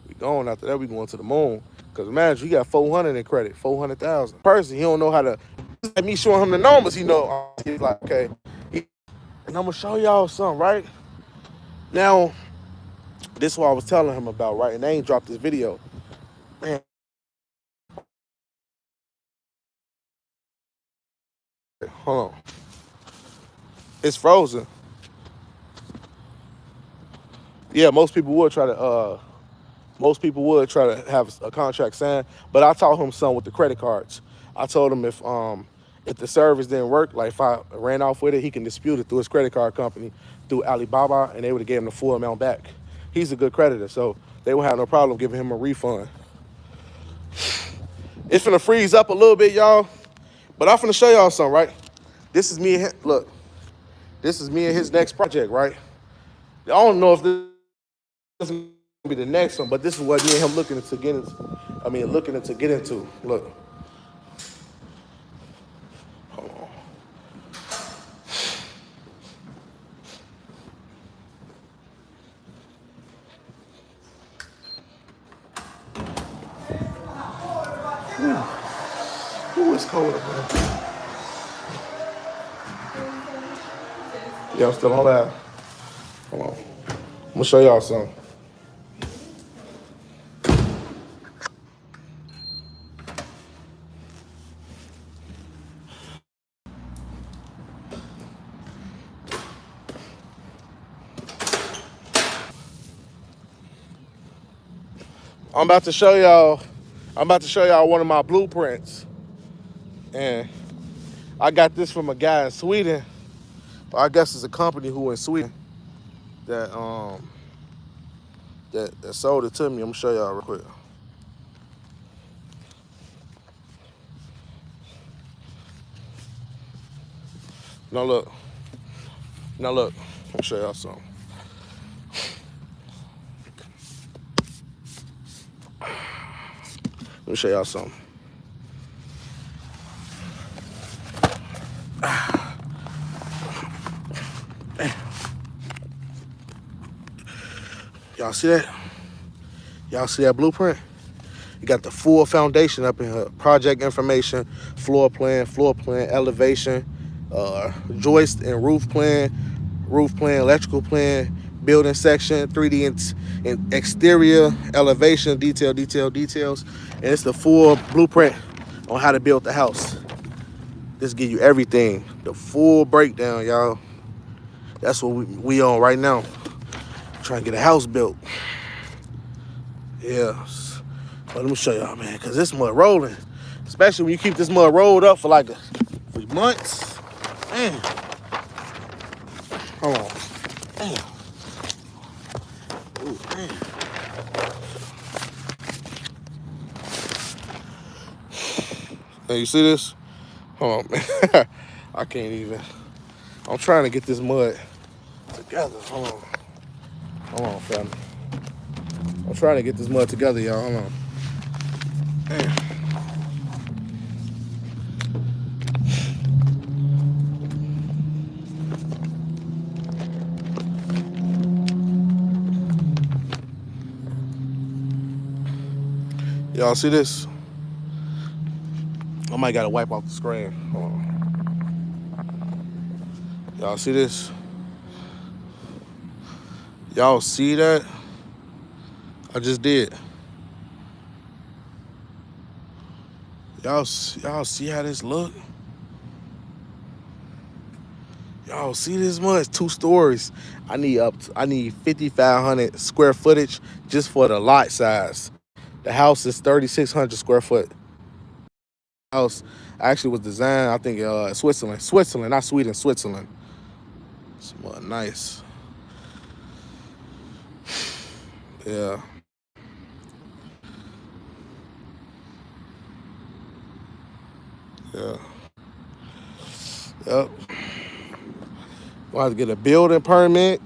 we going after that. We going to the moon. Cause imagine you got 400 in credit, 400,000. Person, he don't know how to. Like me showing him the numbers, he know. He's like, okay. And I'm gonna show y'all something, right? Now, this is what I was telling him about, right? And they ain't dropped this video. Man, hold on. It's frozen. Yeah, most people would try to have a contract signed, but I taught him something with the credit cards. I told him if the service didn't work, like if I ran off with it, he can dispute it through his credit card company, through Alibaba, and they would have gave him the full amount back. He's a good creditor, so they would have no problem giving him a refund. It's finna freeze up a little bit, y'all, but I'm finna show y'all something, right? This is me and him. Look, this is me and his next project, right? I don't know if this is gonna be the next one, but this is what me and him looking to get into. Look. Hold on. Ooh, it's cold up there. Yeah, I'm still on that. Hold on. I'm gonna show y'all something. I'm about to show y'all one of my blueprints. And I got this from a guy in Sweden. I guess it's a company who in Sweden that that sold it to me. I'm gonna show y'all real quick. Now look, Now look, I'll show y'all something. Let me show y'all something. Y'all see that? Y'all see that blueprint? You got the full foundation up in here. Project information, floor plan, elevation, joist and roof plan, electrical plan, building section, 3D and exterior elevation, details. And it's the full blueprint on how to build the house. This give you everything, the full breakdown, y'all. That's what we on right now. Trying to get a house built. Yeah. But let me show y'all, man, because this mud rolling. Especially when you keep this mud rolled up for like for months. Man. Hold on. Damn. Ooh, man. Hey, you see this? Hold on, man. I can't even. I'm trying to get this mud together. Hold on, family. I'm trying to get this mud together, y'all. Hold on. Damn. Y'all see this? I might gotta wipe off the screen. Hold on. Y'all see this? Y'all see that? I just did. Y'all see how this look? Y'all see this much? 2 stories. I need 5,500 square footage just for the lot size. The house is 3,600 square foot. House actually was designed, I think, Switzerland, not Sweden, Switzerland. It's nice. Yeah. Yeah. Yep. Gonna have to get a building permit.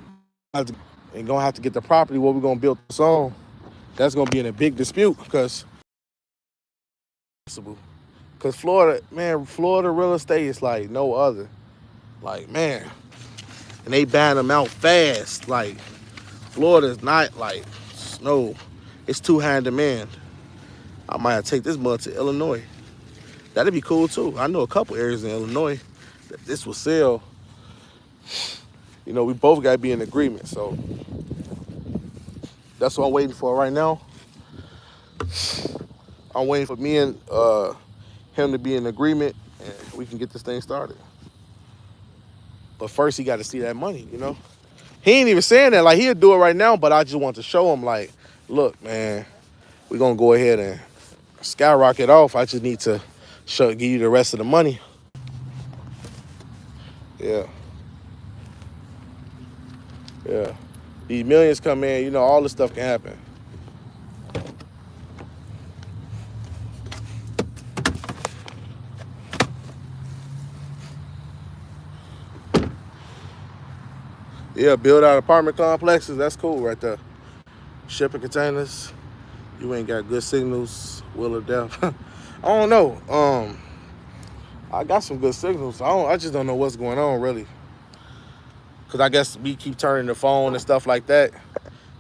And gonna have to get the property where we're gonna build this on. That's gonna be in a big dispute because Florida, man, Florida real estate is like no other. Like, man. And they ban them out fast. Like, Florida's not like, no, it's too high in demand. I might have to take this mud to Illinois. That'd be cool too. I know a couple areas in Illinois that this will sell. You know, we both gotta be in agreement. So that's what I'm waiting for right now. I'm waiting for me and him to be in agreement and we can get this thing started. But first he got to see that money, you know? He ain't even saying that. Like, he'll do it right now, but I just want to show him, like, look, man, we're going to go ahead and skyrocket off. I just need to give you the rest of the money. Yeah. Yeah. These millions come in, you know, all this stuff can happen. Yeah, build out apartment complexes. That's cool right there. Shipping containers. You ain't got good signals. Wheel of death. I don't know. I got some good signals. I just don't know what's going on really. Cause I guess we keep turning the phone and stuff like that.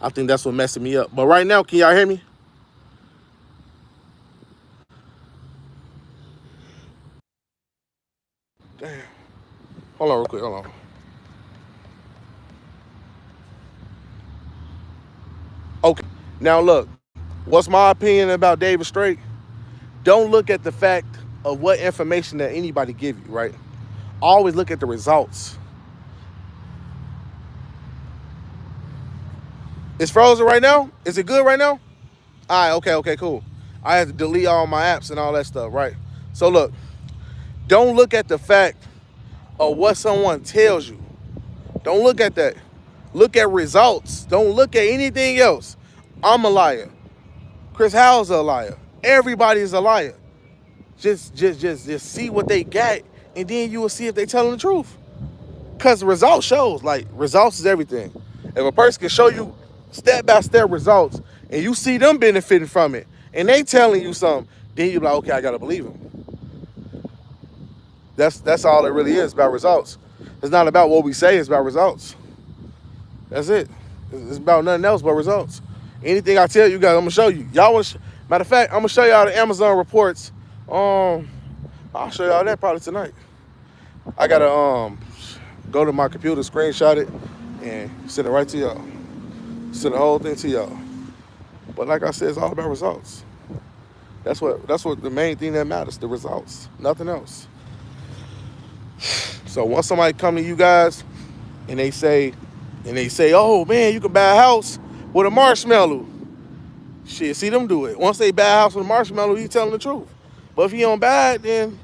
I think that's what messing me up. But right now, can y'all hear me? Damn. Hold on real quick. Hold on. Okay. Now look. What's my opinion about David Straight? Don't look at the fact of what information that anybody give you, right? Always look at the results. It's frozen right now? Is it good right now? All right, okay, cool. I had to delete all my apps and all that stuff, right? So look, don't look at the fact of what someone tells you. Don't look at that. Look at results. Don't look at anything else. I'm a liar. Chris Howell's a liar. Everybody's a liar. Just see what they got, and then you will see if they telling the truth. Because the result shows, like, results is everything. If a person can show you step-by-step results and you see them benefiting from it and they telling you something, then you're like, okay, I got to believe them. That's all it really is, about results. It's not about what we say, it's about results. That's it. It's about nothing else but results. Anything I tell you guys, I'm going to show you. Y'all want to, matter of fact, I'm going to show y'all the Amazon reports. I'll show y'all that probably tonight. I got to go to my computer, screenshot it, and send it right to y'all. Send the whole thing to y'all. But like I said, it's all about results. That's what the main thing that matters, the results. Nothing else. So once somebody come to you guys and they say, oh man, you can buy a house with a marshmallow. Shit, see them do it. Once they buy a house with a marshmallow, you tell them the truth. But if you don't buy it, then,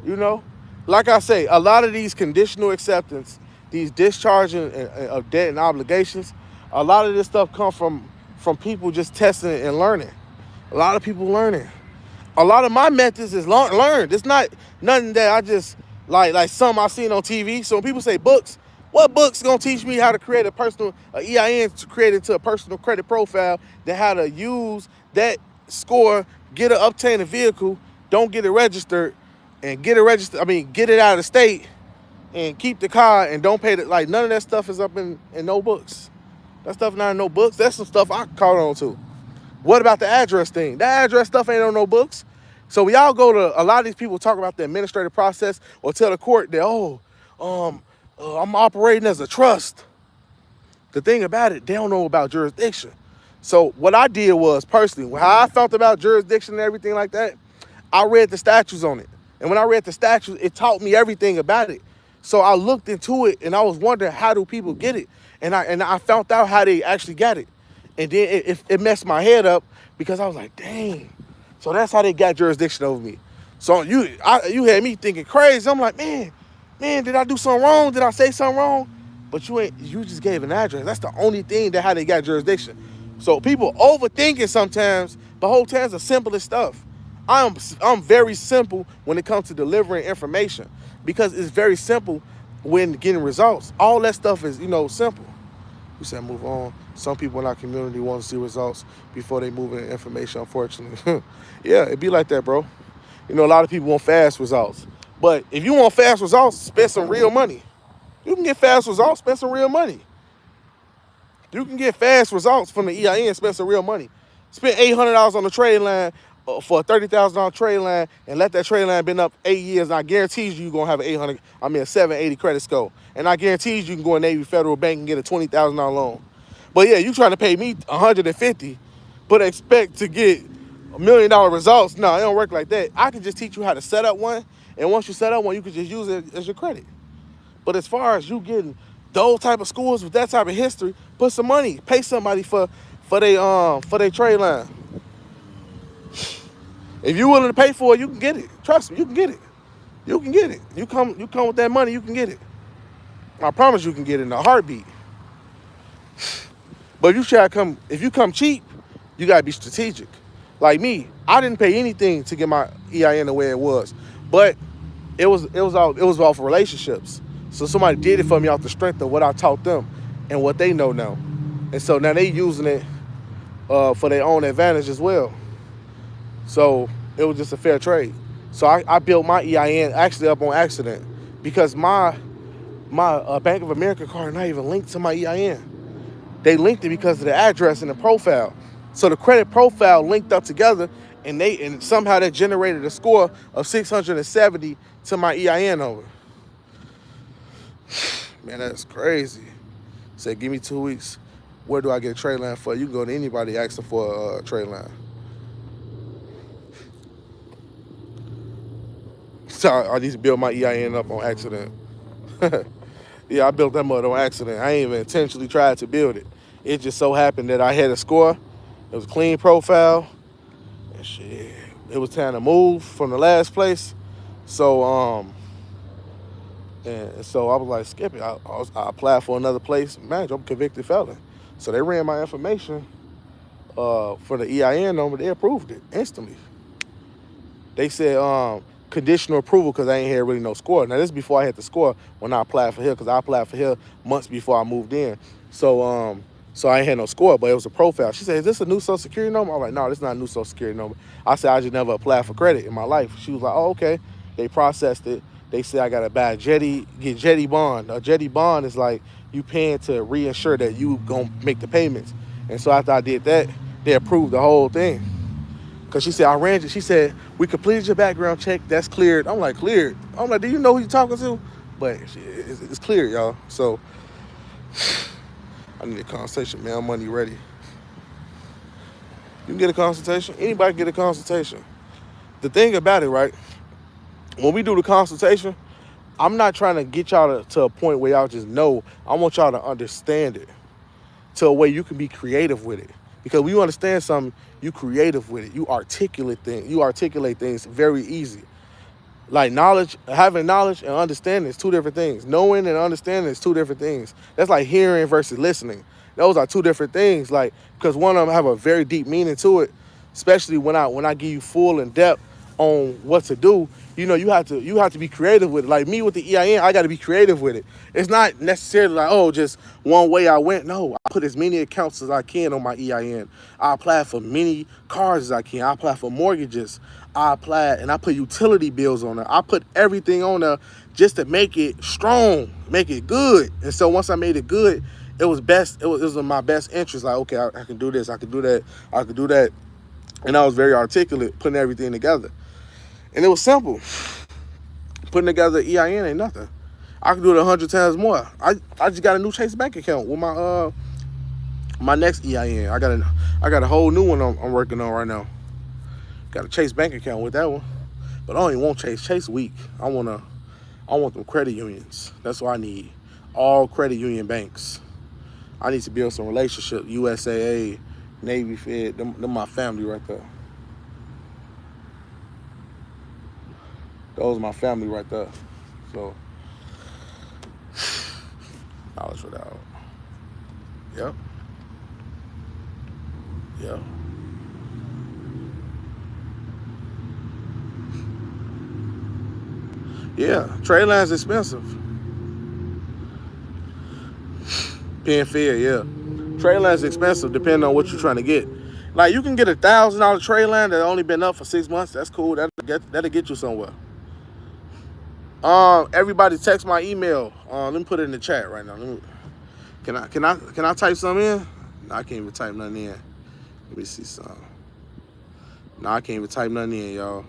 you know, like I say, a lot of these conditional acceptance, these discharging of debt and obligations, a lot of this stuff come from people just testing and learning. A lot of people learning. A lot of my methods is learned. It's not nothing that I just, like some I seen on TV. So when people say books, what book's gonna teach me how to create a EIN to create into a personal credit profile, then how to use that score, obtain a vehicle, don't get it registered, and get it out of the state, and keep the car and don't pay like none of that stuff is up in no books. That stuff not in no books. That's some stuff I caught on to. What about the address thing? That address stuff ain't on no books. So we all go to, a lot of these people talk about the administrative process or tell the court that, I'm operating as a trust. The thing about it, they don't know about jurisdiction. So what I did was, personally, how I felt about jurisdiction and everything like that, I read the statutes on it. And when I read the statutes, it taught me everything about it. So I looked into it and I was wondering, how do people get it? And I found out how they actually got it. And then it messed my head up because I was like, dang. So that's how they got jurisdiction over me. So you had me thinking crazy. I'm like, man, did I do something wrong? Did I say something wrong? But you just gave an address. That's the only thing that how they got jurisdiction. So people overthinking sometimes, but whole time's the simplest stuff. I'm very simple when it comes to delivering information because it's very simple when getting results. All that stuff is, simple. We said move on. Some people in our community want to see results before they move in information, unfortunately. Yeah, it be like that, bro. A lot of people want fast results. But if you want fast results, spend some real money. You can get fast results, spend some real money. You can get fast results from the EIN, spend some real money. Spend $800 on the trade line for a $30,000 trade line and let that trade line been up 8 years. And I guarantee you going to have a 780 credit score. And I guarantee you can go in Navy Federal Bank and get a $20,000 loan. But yeah, you trying to pay me $150, but expect to get $1 million results. No, it don't work like that. I can just teach you how to set up one. And once you set up one, you can just use it as your credit. But as far as you getting those type of schools with that type of history, put some money, pay somebody for their trade line. If you're willing to pay for it, you can get it. Trust me, you can get it. You can get it. You come with that money, you can get it. I promise you can get it in a heartbeat. But if you come cheap, you gotta be strategic. Like me, I didn't pay anything to get my EIN the way it was, but it was all for relationships. So somebody did it for me off the strength of what I taught them and what they know now, and so now they using it for their own advantage as well. So it was just a fair trade. So I built my EIN actually up on accident because my Bank of America card not even linked to my EIN. They linked it because of the address and the profile. So the credit profile linked up together, and somehow that generated a score of 670 to my EIN number. Man, that's crazy. Said, give me 2 weeks. Where do I get a trade line for? You can go to anybody asking for a trade line. So I need to build my EIN up on accident. Yeah, I built that mud on accident. I ain't even intentionally tried to build it. It just so happened that I had a score. It was a clean profile. And shit, it was time to move from the last place. So, and so I was like, skip it. I applied for another place. Man, I'm a convicted felon. So they ran my information for the EIN number. They approved it instantly. They said, conditional approval because I ain't had really no score. Now, this is before I had the score when I applied for here, because I applied for here months before I moved in. So I ain't had no score, but it was a profile. She said, "Is this a new social security number?" I'm like, "No, this is not a new social security number." I said, "I just never applied for credit in my life." She was like, "Oh, okay." They processed it. They said I gotta buy get Jetty bond. A Jetty bond is like you paying to reinsure that you gonna make the payments. And so after I did that, they approved the whole thing. Cause she said, "I ran it." She said, "We completed your background check. That's cleared." I'm like, "Cleared?" I'm like, "Do you know who you talking to?" But it's cleared, y'all. So I need a consultation, man. I'm money ready. You can get a consultation. Anybody can get a consultation. The thing about it, right? When we do the consultation, I'm not trying to get y'all to a point where y'all just know. I want y'all to understand it to a way you can be creative with it. Because when you understand something, you creative with it. You articulate things very easy. Like having knowledge and understanding is two different things. Knowing and understanding is two different things. That's like hearing versus listening. Those are two different things. Like, because one of them have a very deep meaning to it, especially when I give you full in depth on what to do. You have to be creative with it. Like me with the EIN, I got to be creative with it. It's not necessarily like, oh, just one way I went. No, I put as many accounts as I can on my EIN. I apply for many cars as I can. I apply for mortgages. I applied and I put utility bills on there. I put everything on there just to make it strong, make it good. And so once I made it good, it was best. It was in my best interest. Like, okay, I can do this. I can do that. I can do that. And I was very articulate putting everything together. And it was simple. Putting together EIN ain't nothing. I can do it 100 times more. I just got a new Chase bank account with my next EIN. I got a whole new one I'm working on right now. Got a Chase bank account with that one. But I don't even want Chase. Chase weak. I want them credit unions. That's what I need. All credit union banks. I need to build some relationship. USAA, Navy Fed, them my family right there. Those are my family right there. So, knowledge without. Yep. Yep. Yeah, trade line's expensive. Paying fair, yeah. Trade line's expensive depending on what you're trying to get. Like, you can get $1,000 trade line that only been up for 6 months. That's cool. That'll get you somewhere. Everybody text my email. Let me put it in the chat right now. Can I type something in? No, I can't even type nothing in. Let me see something. No, I can't even type nothing in, y'all.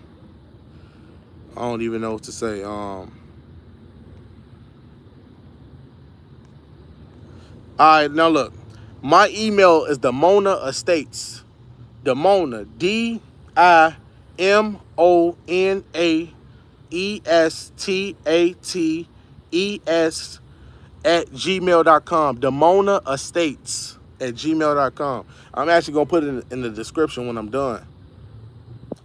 I don't even know what to say. All right, now look. My email is Demona Estates. Demona, DIMONAESTATES @gmail.com. Demona Estates @gmail.com. I'm actually going to put it in the description when I'm done.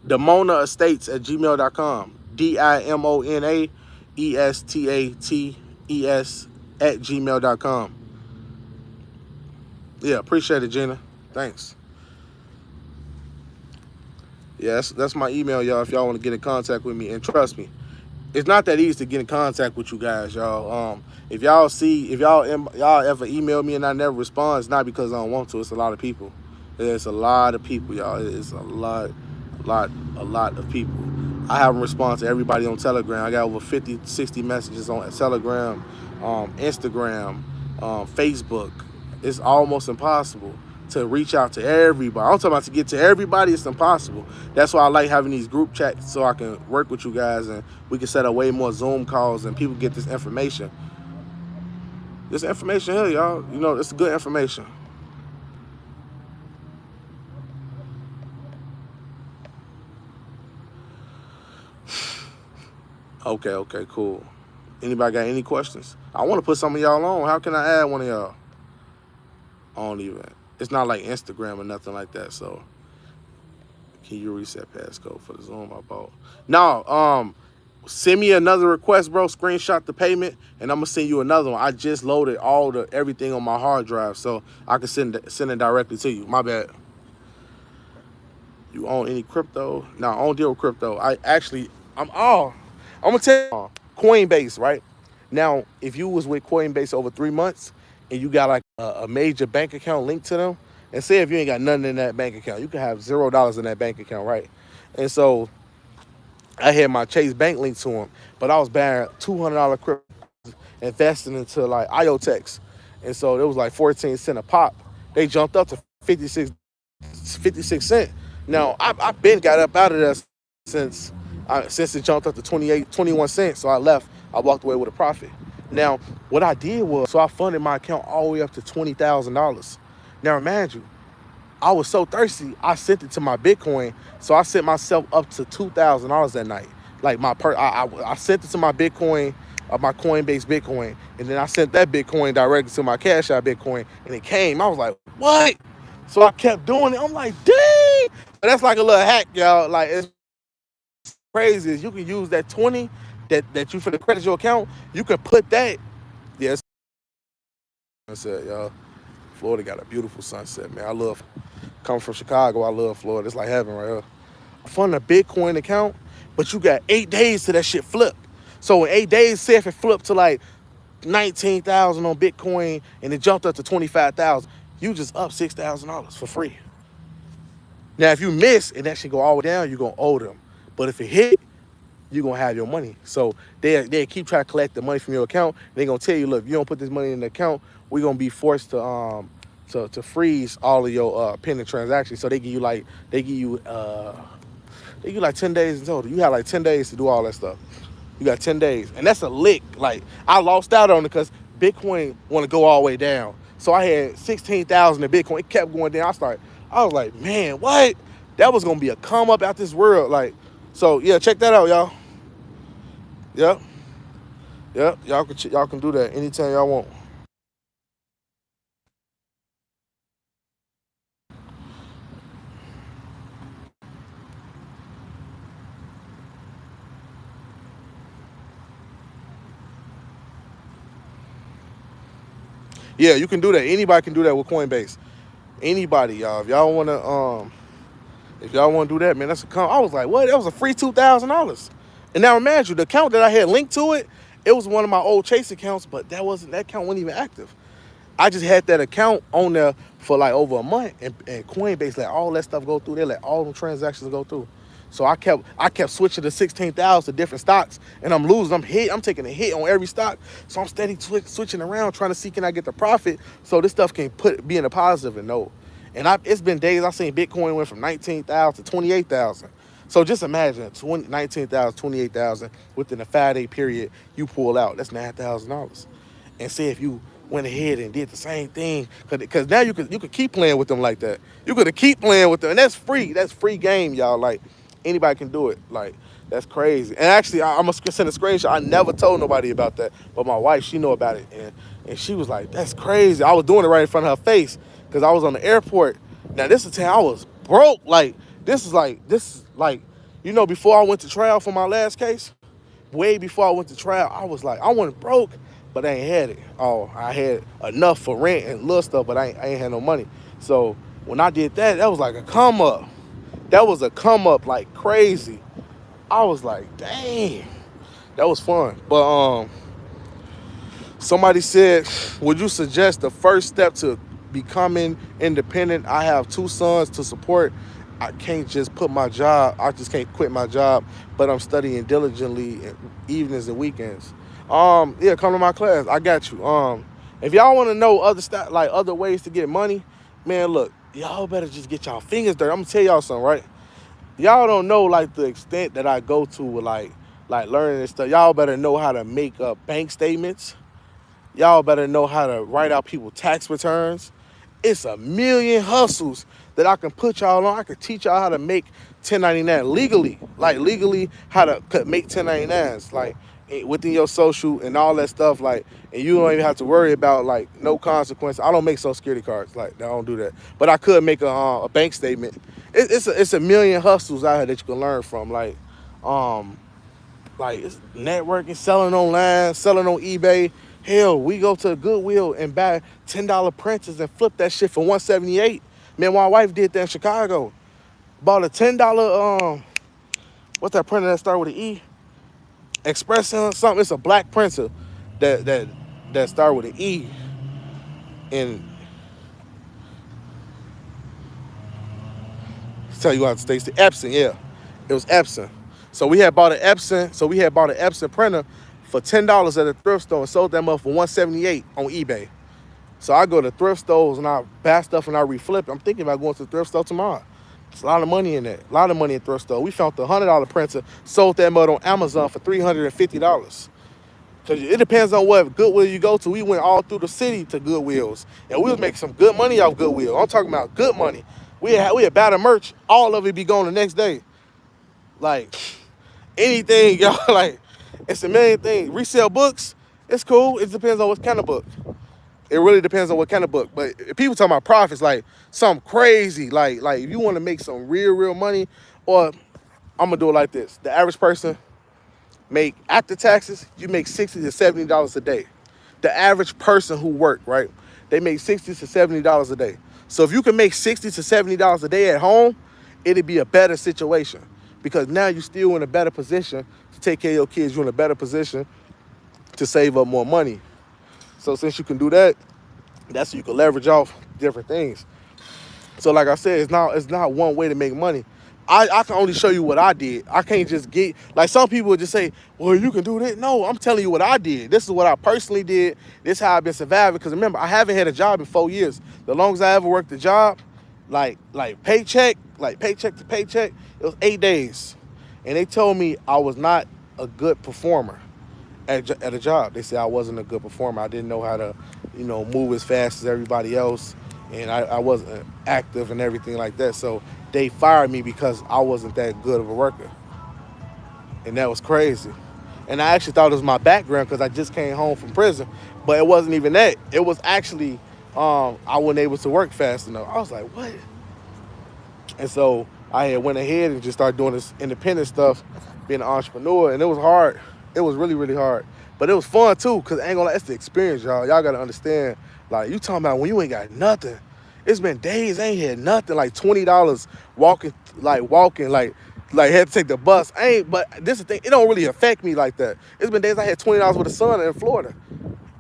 Demona Estates @gmail.com. DIMONAESTATES @gmail.com. Yeah, appreciate it, Gina. Thanks. Yeah, that's my email, y'all, if y'all want to get in contact with me. And trust me, it's not that easy to get in contact with you guys, y'all. If y'all ever email me and I never respond, it's not because I don't want to. It's a lot of people. It's a lot of people, y'all. It's a lot of people. I haven't responded to everybody on Telegram. I got over 50, 60 messages on Telegram, Instagram, Facebook. It's almost impossible to reach out to everybody. I'm talking about to get to everybody. It's impossible. That's why I like having these group chats so I can work with you guys and we can set up way more Zoom calls and people get this information. This information here, y'all, it's good information. Okay, cool. Anybody got any questions? I want to put some of y'all on. How can I add one of y'all? I don't even. It's not like Instagram or nothing like that. So, can you reset passcode for the Zoom I bought? No. Send me another request, bro. Screenshot the payment, and I'm gonna send you another one. I just loaded everything on my hard drive, so I can send it directly to you. My bad. You own any crypto? No, I don't deal with crypto. I actually I'm gonna tell you, Coinbase, right? Now, if you was with Coinbase over 3 months and you got like a major bank account linked to them, and say if you ain't got nothing in that bank account, you can have $0 in that bank account, right? And so I had my Chase Bank linked to them, but I was buying $200 crypto, investing into like IOTEX, and so it was like 14 cents a pop. They jumped up to 56 cents. Now I've been got up out of that since since it jumped up to 21 cents. So I left. I walked away with a profit. Now what I did was, so I funded my account all the way up to $20,000. Now imagine, I was so thirsty, I sent it to my Bitcoin. So I sent myself up to $2,000 that night. Like I sent it to my Bitcoin, my Coinbase Bitcoin, and then I sent that Bitcoin directly to my Cash App Bitcoin, and it came. I was like, what? So I kept doing it. I'm like, dang. But that's like a little hack, y'all. Like, it's crazy. Is you can use that 20 that you for the credit your account. You can put that. Yes. Sunset, y'all. Florida got a beautiful sunset, man. I love coming from Chicago. I love Florida. It's like heaven right here. Fund a Bitcoin account, but you got 8 days to that shit flip. So in 8 days, say if it flipped to like 19,000 on Bitcoin and it jumped up to 25,000, you just up $6,000 for free. Now if you miss and that shit go all the way down, you're gonna owe them. But if it hit, you're gonna have your money. So they keep trying to collect the money from your account. They're gonna tell you, look, if you don't put this money in the account, we're gonna be forced to freeze all of your pending transactions. So they give you like 10 days in total. You have like 10 days to do all that stuff. You got 10 days. And that's a lick. Like, I lost out on it because Bitcoin want to go all the way down. So I had 16,000 in Bitcoin. It kept going down. I was like, man, what? That was going to be a come up out this world. Like, so yeah, check that out, y'all. Yep. Yep. Y'all can do that anytime y'all want. Yeah, you can do that. Anybody can do that with Coinbase. Anybody, y'all. If y'all want to do that, man, that's a come. I was like, what? That was a free $2,000. And now imagine the account that I had linked to it. It was one of my old Chase accounts, but that account wasn't even active. I just had that account on there for like over a month, and Coinbase let all that stuff go through. They let all the transactions go through. So I kept switching to 16,000 to different stocks, and I'm losing. I'm taking a hit on every stock. So I'm steady switching around, trying to see can I get the profit so this stuff can be in the positive and no. And it's been days I've seen Bitcoin went from 19,000 to 28,000. So just imagine 19,000, 28,000 within a 5-day period you pull out. That's $9,000. And say if you went ahead and did the same thing, because now you could keep playing with them like that. You could keep playing with them, and that's free. That's free game, y'all. Like, anybody can do it. Like, that's crazy. And actually, I'm gonna send a screenshot. I never told nobody about that, but my wife, she know about it, and she was like, "That's crazy." I was doing it right in front of her face because I was on the airport. Now this is the time I was broke. Like, this is like, before I went to trial for my last case, way before I went to trial, I was like, I wasn't broke, but I ain't had it. Oh, I had enough for rent and little stuff, but I ain't had no money. So when I did that, that was like a come up. That was a come up like crazy. I was like, dang, that was fun. But somebody said, would you suggest the first step to becoming independent? I have 2 sons to support. I can't just quit my job, but I'm studying diligently evenings and weekends. Yeah, come to my class. I got you. If y'all want to know other ways to get money, man, look, y'all better just get y'all fingers dirty. I'm gonna tell y'all something, right? Y'all don't know like the extent that I go to with like learning this stuff. Y'all better know how to make up bank statements. Y'all better know how to write out people's tax returns. It's a million hustles that I can put y'all on. I can teach y'all how to make 1099 legally, how to make 1099s, like within your social and all that stuff, like, and you don't even have to worry about like no consequence. I don't make Social Security cards, like I don't do that, but I could make a bank statement. It's a million hustles out here that you can learn from, like it's networking, selling online, selling on eBay. Hell, we go to Goodwill and buy $10 printers and flip that shit for 178. Man, my wife did that in Chicago. Bought a $10 what's that printer that start with an E? Express something. It's a black printer that start with an E. And tell you how to stay Epson, yeah. It was Epson. So we had bought an Epson printer for $10 at a thrift store and sold them up for $178 on eBay. So I go to thrift stores and I buy stuff and I reflip. I'm thinking about going to the thrift store tomorrow. There's a lot of money in that. A lot of money in thrift store. We found the $100 printer, sold that mud on Amazon for $350. Because it depends on what Goodwill you go to. We went all through the city to Goodwills. And we was making some good money off Goodwill. I'm talking about good money. We had battle merch. All of it be gone the next day. Like, anything, y'all. Like, it's a million things. Resell books, it's cool. It depends on what kind of book. It really depends on what kind of book. But if people talking about profits, like, something crazy. Like if you want to make some real money, or I'm going to do it like this. The average person make, after taxes, you make $60 to $70 a day. The average person who work, right, they make $60 to $70 a day. So if you can make $60 to $70 a day at home, it'd be a better situation, because now you're still in a better position to take care of your kids. You're in a better position to save up more money. So since you can do that, that's so you can leverage off different things. So like I said, it's not one way to make money. I can only show you what I did. I can't just get, like some people would just say, well, you can do that. No, I'm telling you what I did. This is what I personally did. This is how I've been surviving. Because remember, I haven't had a job in 4 years. The longest I ever worked a job, like paycheck to paycheck, it was 8 days. And they told me I was not a good performer at a job. They said I wasn't a good performer. I didn't know how to, move as fast as everybody else. And I wasn't active and everything like that. So they fired me because I wasn't that good of a worker. And that was crazy. And I actually thought it was my background because I just came home from prison. But it wasn't even that. It was actually I wasn't able to work fast enough. I was like, what? And so I had went ahead and just started doing this independent stuff, being an entrepreneur. And it was hard. It was really, really hard. But it was fun too, because I ain't gonna lie, it's the experience, y'all. Y'all gotta understand. Like, you talking about when you ain't got nothing. It's been days I ain't had nothing, like $20 walking, had to take the bus. But this is the thing, it don't really affect me like that. It's been days I had $20 with the sun in Florida.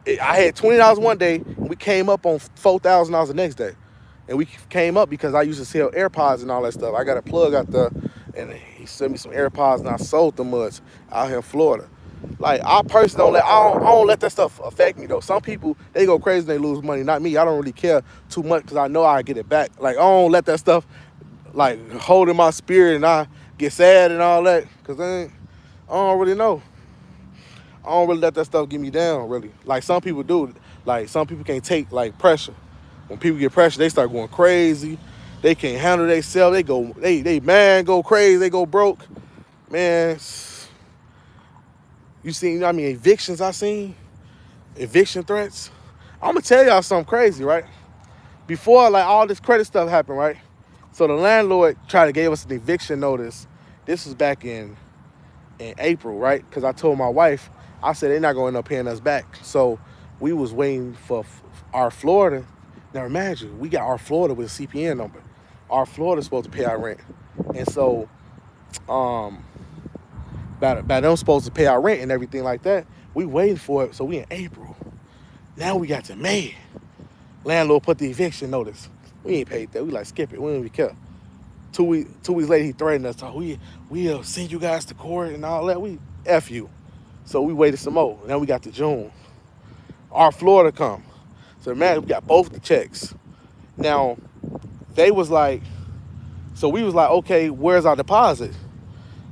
I had $20 one day, and we came up on $4,000 the next day. And we came up because I used to sell AirPods and all that stuff. I got a plug out there, and he sent me some AirPods, and I sold them much out here in Florida. Like, I personally I don't let that stuff affect me, though. Some people, they go crazy and they lose money. Not me. I don't really care too much because I know I get it back. Like, I don't let that stuff, like, hold in my spirit and I get sad and all that, because I don't really know. I don't really let that stuff get me down, really. Like, some people do. Like, some people can't take, like, pressure. When people get pressure, they start going crazy. They can't handle themselves. They man, go crazy. They go broke. Man, you seen, evictions I seen? Eviction threats? I'm going to tell y'all something crazy, right? Before, like, all this credit stuff happened, right? So the landlord tried to give us an eviction notice. This was back in April, right? Because I told my wife, I said they're not going to end up paying us back. So we was waiting for our Florida. Now imagine, we got our Florida with a CPN number. Our Florida's supposed to pay our rent. And so, by them supposed to pay our rent and everything like that, we waiting for it. So we in April. Now we got to May. Landlord put the eviction notice. We ain't paid that. We like, skip it. We don't even care. 2 weeks later, he threatened us. So we'll send you guys to court and all that. We F you. So we waited some more. Now we got to June. Our Florida come. So man, we got both the checks. Now, they was like, so we was like, okay, where's our deposit?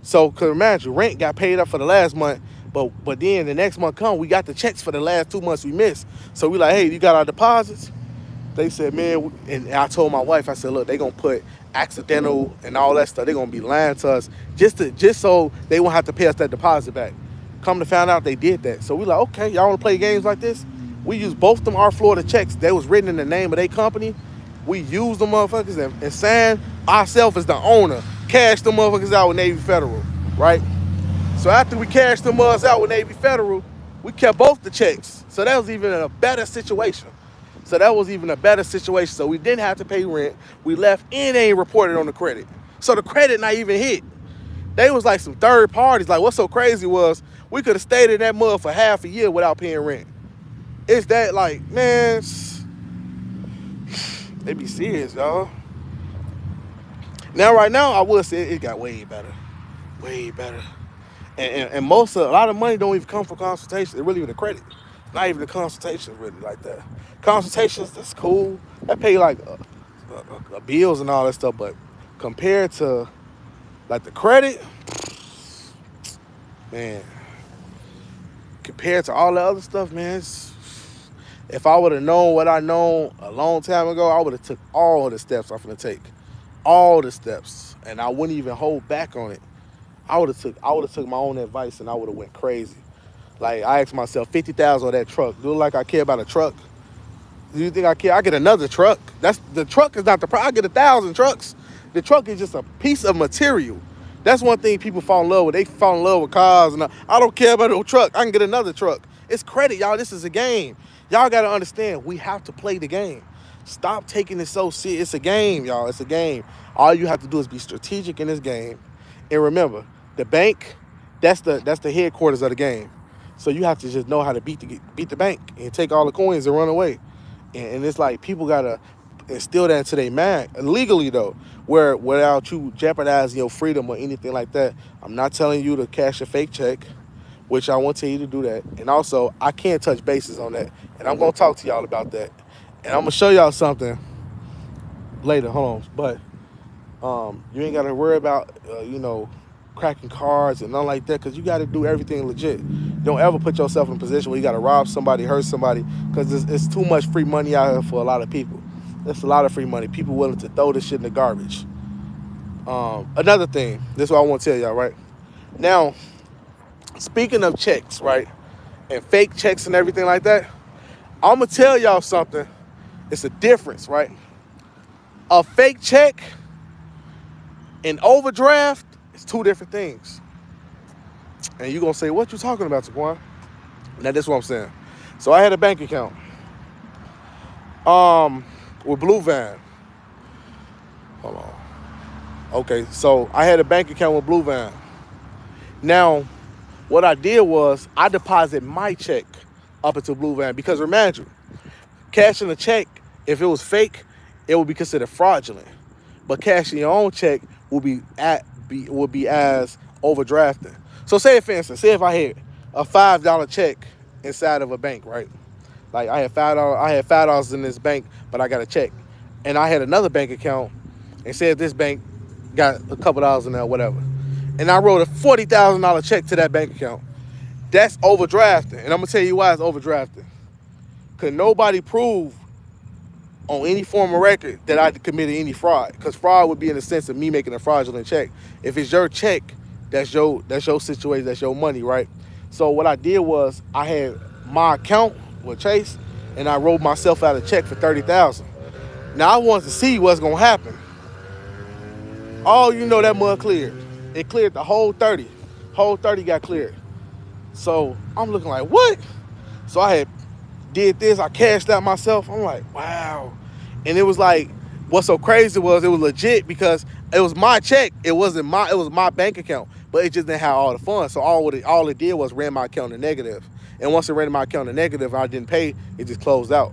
So, cause imagine, rent got paid up for the last month, but then the next month come, we got the checks for the last 2 months we missed. So we like, hey, you got our deposits? They said, man, and I told my wife, I said, look, they gonna put accidental and all that stuff. They gonna be lying to us just so they won't have to pay us that deposit back. Come to find out they did that. So we like, okay, y'all wanna play games like this? We used both them our Florida checks. They was written in the name of their company. We used them motherfuckers and signed ourselves as the owner. Cashed them motherfuckers out with Navy Federal, right? So after we cashed them motherfuckers out with Navy Federal, we kept both the checks. So that was even a better situation. So we didn't have to pay rent. We left and they ain't reported on the credit. So the credit not even hit. They was like some third parties. Like, what's so crazy was we could have stayed in that mud for half a year without paying rent. It's that, like, man, they be serious, y'all. Now, right now, I would say it got way better. Way better. And a lot of money don't even come from consultation. It really the credit. Not even the consultation really like that. Consultations, that's cool. That pay like bills and all that stuff. But compared to like the credit, man, compared to all the other stuff, man, if I would have known what I know a long time ago, I would have took all the steps I'm gonna take. All the steps. And I wouldn't even hold back on it. I would have took my own advice and I would have went crazy. Like, I asked myself, 50,000 on that truck. Do it like I care about a truck? Do you think I care? I get another truck. The truck is not the problem. I get 1,000 trucks. The truck is just a piece of material. That's one thing people fall in love with. They fall in love with cars. And I don't care about no truck. I can get another truck. It's credit, y'all. This is a game. Y'all got to understand, we have to play the game. Stop taking it so serious. It's a game, y'all. It's a game. All you have to do is be strategic in this game. And remember, the bank, that's the headquarters of the game. So you have to just know how to beat the bank and take all the coins and run away. And it's like people gotta instill that into their mind legally though, where without you jeopardizing your freedom or anything like that. I'm not telling you to cash a fake check, which I won't tell you to do that. And also, I can't touch bases on that. And I'm gonna talk to y'all about that. And I'm gonna show y'all something later. Hold on, but you ain't gotta worry about cracking cards and nothing like that, because you got to do everything legit. Don't ever put yourself in a position where you got to rob somebody, hurt somebody, because it's too much free money out here for a lot of people. There's a lot of free money. People willing to throw this shit in the garbage. Another thing, this is what I want to tell y'all, right? Now, speaking of checks, right, and fake checks and everything like that, I'm going to tell y'all something. It's a difference, right? A fake check and overdraft, it's two different things. And you're going to say, what you talking about, Taquan? Now, this is what I'm saying. So I had a bank account with Blue Van. Hold on. Okay, so I had a bank account with Blue Van. Now, what I did was I deposited my check up into Blue Van, because imagine, cashing a check, if it was fake, it would be considered fraudulent. But cashing your own check would be as overdrafting. So say, for instance, if I had a $5 check inside of a bank, right? Like I had $5 in this bank, but I got a check. And I had another bank account, and said this bank got a couple dollars in there, whatever. And I wrote a $40,000 check to that bank account. That's overdrafting. And I'm gonna tell you why it's overdrafting. Cause nobody proved on any form of record that I committed any fraud. Because fraud would be in the sense of me making a fraudulent check. If it's your check, that's your situation, that's your money, right? So what I did was I had my account with Chase, and I wrote myself out a check for $30,000. Now I wanted to see what's gonna happen. That mud cleared. It cleared the whole 30. Whole 30 got cleared. So I'm looking like, what? So I had did this, I cashed out myself. I'm like, wow. And it was like, what's so crazy was it was legit, because it was my check. It was my bank account, but it just didn't have all the funds. So all it did was ran my account to negative. And once it ran my account to negative, I didn't pay, it just closed out.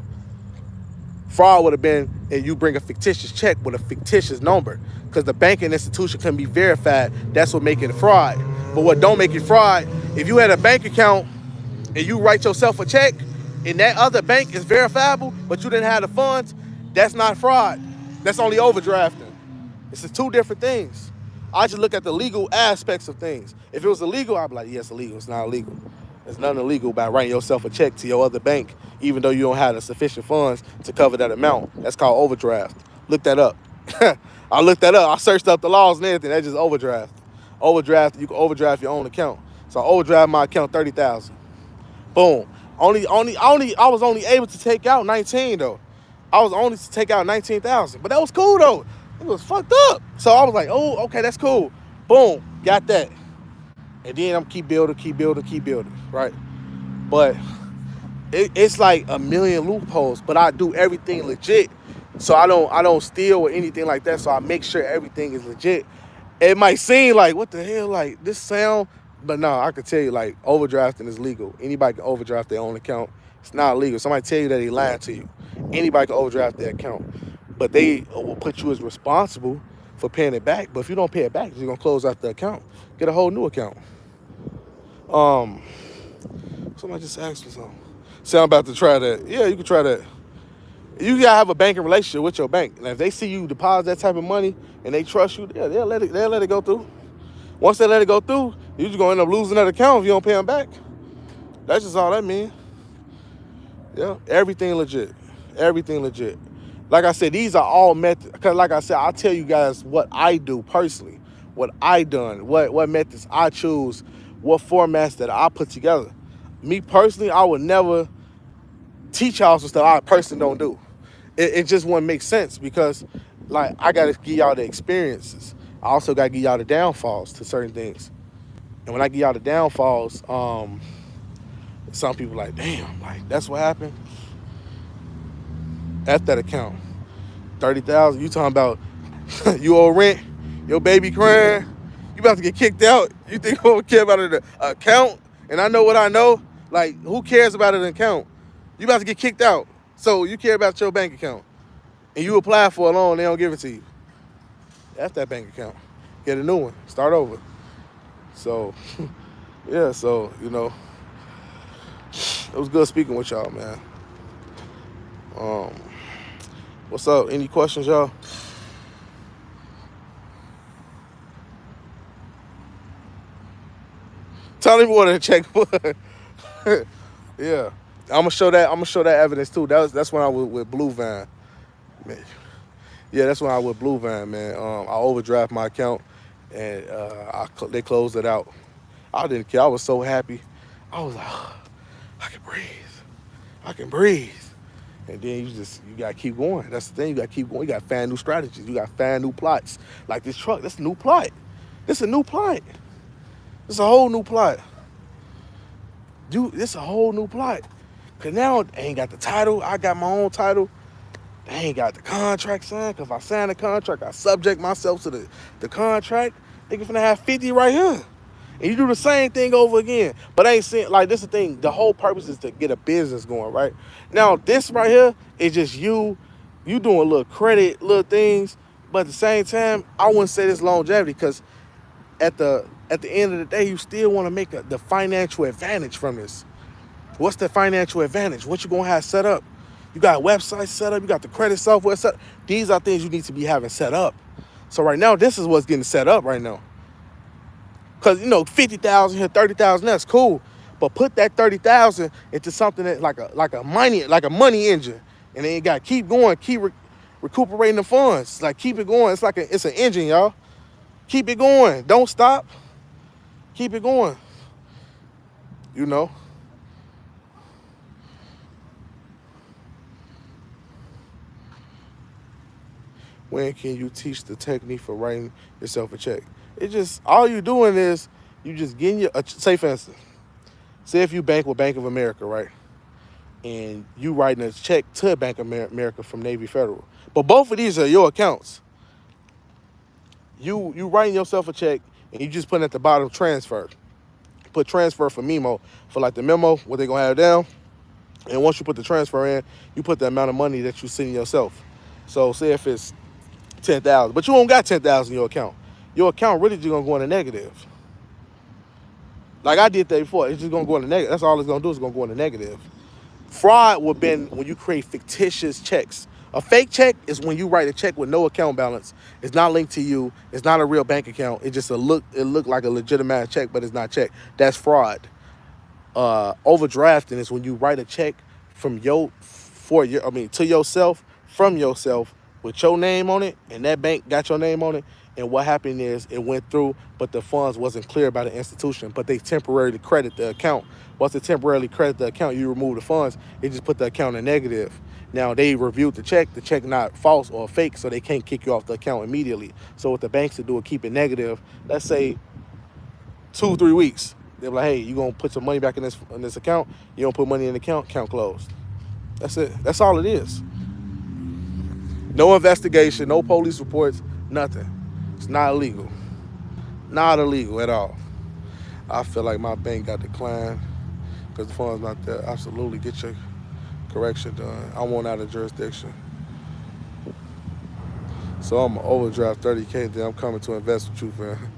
Fraud would have been if you bring a fictitious check with a fictitious number, because the banking institution can be verified. That's what make it a fraud. But what don't make it fraud, if you had a bank account and you write yourself a check and that other bank is verifiable, but you didn't have the funds, that's not fraud. That's only overdrafting. It's the two different things. I just look at the legal aspects of things. If it was illegal, I'd be like, yes, illegal. It's not illegal. There's nothing illegal about writing yourself a check to your other bank, even though you don't have the sufficient funds to cover that amount. That's called overdraft. Look that up. I looked that up. I searched up the laws and everything. That's just overdraft. Overdraft, you can overdraft your own account. So I overdraft my account $30,000. Boom. I was only able to take out 19 though. I was only to take out 19,000, but that was cool though. It was fucked up. So I was like, oh, okay, that's cool. Boom, got that. And then I'm keep building, right? But it's like a million loopholes, but I do everything legit. So I don't steal or anything like that. So I make sure everything is legit. It might seem like, what the hell, like this sound, but no, I can tell you, like, overdrafting is legal. Anybody can overdraft their own account. It's not illegal. Somebody tell you that they lying to you. Anybody can overdraft their account, but they will put you as responsible for paying it back. But if you don't pay it back, you're gonna close out the account, get a whole new account. Somebody just asked me something. Say I'm about to try that. Yeah, you can try that. You gotta have a banking relationship with your bank. And if they see you deposit that type of money and they trust you, yeah, they'll let it go through. Once they let it go through, you're just gonna end up losing that account if you don't pay them back. That's just all that means. Yeah, everything legit. Everything legit. Like I said, these are all methods. Because like I said, I'll tell you guys what I do personally, what I done, what methods I choose, what formats that I put together. Me personally, I would never teach y'all some stuff I personally don't do. It just wouldn't make sense because, like, I got to give y'all the experiences. I also got to give y'all the downfalls to certain things. And when I give y'all the downfalls, some people like, damn, like, that's what happened at that account. 30,000, you talking about you owe rent, your baby crying, you about to get kicked out. You think I don't care about an account? And I know what I know. Like, who cares about an account? You about to get kicked out. So you care about your bank account. And you apply for a loan, they don't give it to you. That's that bank account. Get a new one. Start over. So, yeah, so, you know, it was good speaking with y'all, man. What's up? Any questions, y'all? Tell me what to check. Yeah. I'm gonna show that evidence too. That's when I was with Blue Van. Man. Yeah, that's when I was with Blue Van, man. I overdraft my account and they closed it out. I didn't care. I was so happy. I was like, oh, I can breathe. And then you gotta keep going. That's the thing. You gotta keep going. You gotta find new strategies. You gotta find new plots. Like this truck, that's a new plot. This is a new plot. This is a whole new plot. Dude, this is a whole new plot. Cause now they ain't got the title. I got my own title. They ain't got the contract signed. Cause if I sign the contract, I subject myself to the contract. They finna have 50 right here. And you do the same thing over again. But I ain't saying, like, this is the thing. The whole purpose is to get a business going, right? Now, this right here is just you doing a little credit, little things. But at the same time, I wouldn't say this longevity because at the end of the day, you still want to make the financial advantage from this. What's the financial advantage? What you going to have set up? You got a website set up. You got the credit software set up. These are things you need to be having set up. So right now, this is what's getting set up right now. Because, you know, 50,000 here, 30,000, that's cool. But put that 30,000 into something that like a money engine. And then you got to keep going, keep recuperating the funds. Like, keep it going. It's an engine, y'all. Keep it going. Don't stop. Keep it going. You know. When can you teach the technique for writing yourself a check? It just, all you doing is you just getting say for instance, say if you bank with Bank of America, right? And you writing a check to Bank of America from Navy Federal. But both of these are your accounts. You writing yourself a check and you just putting at the bottom transfer. Put transfer for memo, for like the memo, what they gonna have down. And once you put the transfer in, you put the amount of money that you send yourself. So say if it's 10,000, but you don't got 10,000 in your account. Your account really just gonna go in the negative. Like I did that before. It's just gonna go in the negative. That's all it's gonna do, is gonna go in the negative. Fraud would be when you create fictitious checks. A fake check is when you write a check with no account balance. It's not linked to you. It's not a real bank account. It just it look like a legitimate check, but it's not check. That's fraud. Overdrafting is when you write a check from to yourself, from yourself, with your name on it, and that bank got your name on it. And what happened is it went through, but the funds wasn't cleared by the institution, but they temporarily credit the account. Once they temporarily credit the account, you remove the funds, it just put the account in negative. Now, they reviewed the check not false or fake, so they can't kick you off the account immediately. So what the banks will do is keep it negative, let's say 2-3 weeks. They're like, hey, you going to put some money back in this account? You don't put money in the account closed. That's it. That's all it is. No investigation, no police reports, nothing. It's not illegal. Not illegal at all. I feel like my bank got declined because the fund's not there. Absolutely, get your correction done. I want out of jurisdiction. So I'm gonna overdraft 30K, then I'm coming to invest with you, fam.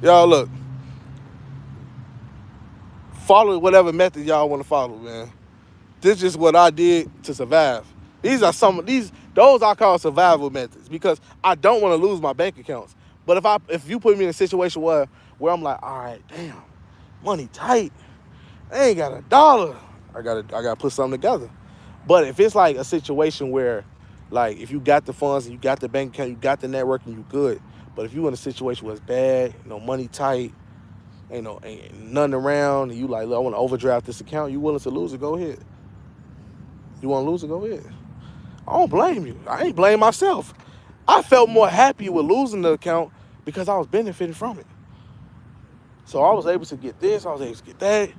Y'all look, follow whatever method y'all want to follow, man. This is what I did to survive. These are those I call survival methods because I don't want to lose my bank accounts. But if you put me in a situation where I'm like, all right, damn, money tight, I ain't got a dollar. I gotta put something together. But if it's like a situation where, like, if you got the funds and you got the bank account, you got the network and you good. But if you in a situation where it's bad, money tight, ain't nothing around, and you like, look, I want to overdraft this account, you willing to lose it, go ahead. You want to lose it, go ahead. I don't blame you. I ain't blame myself. I felt more happy with losing the account because I was benefiting from it. So I was able to get this, I was able to get that.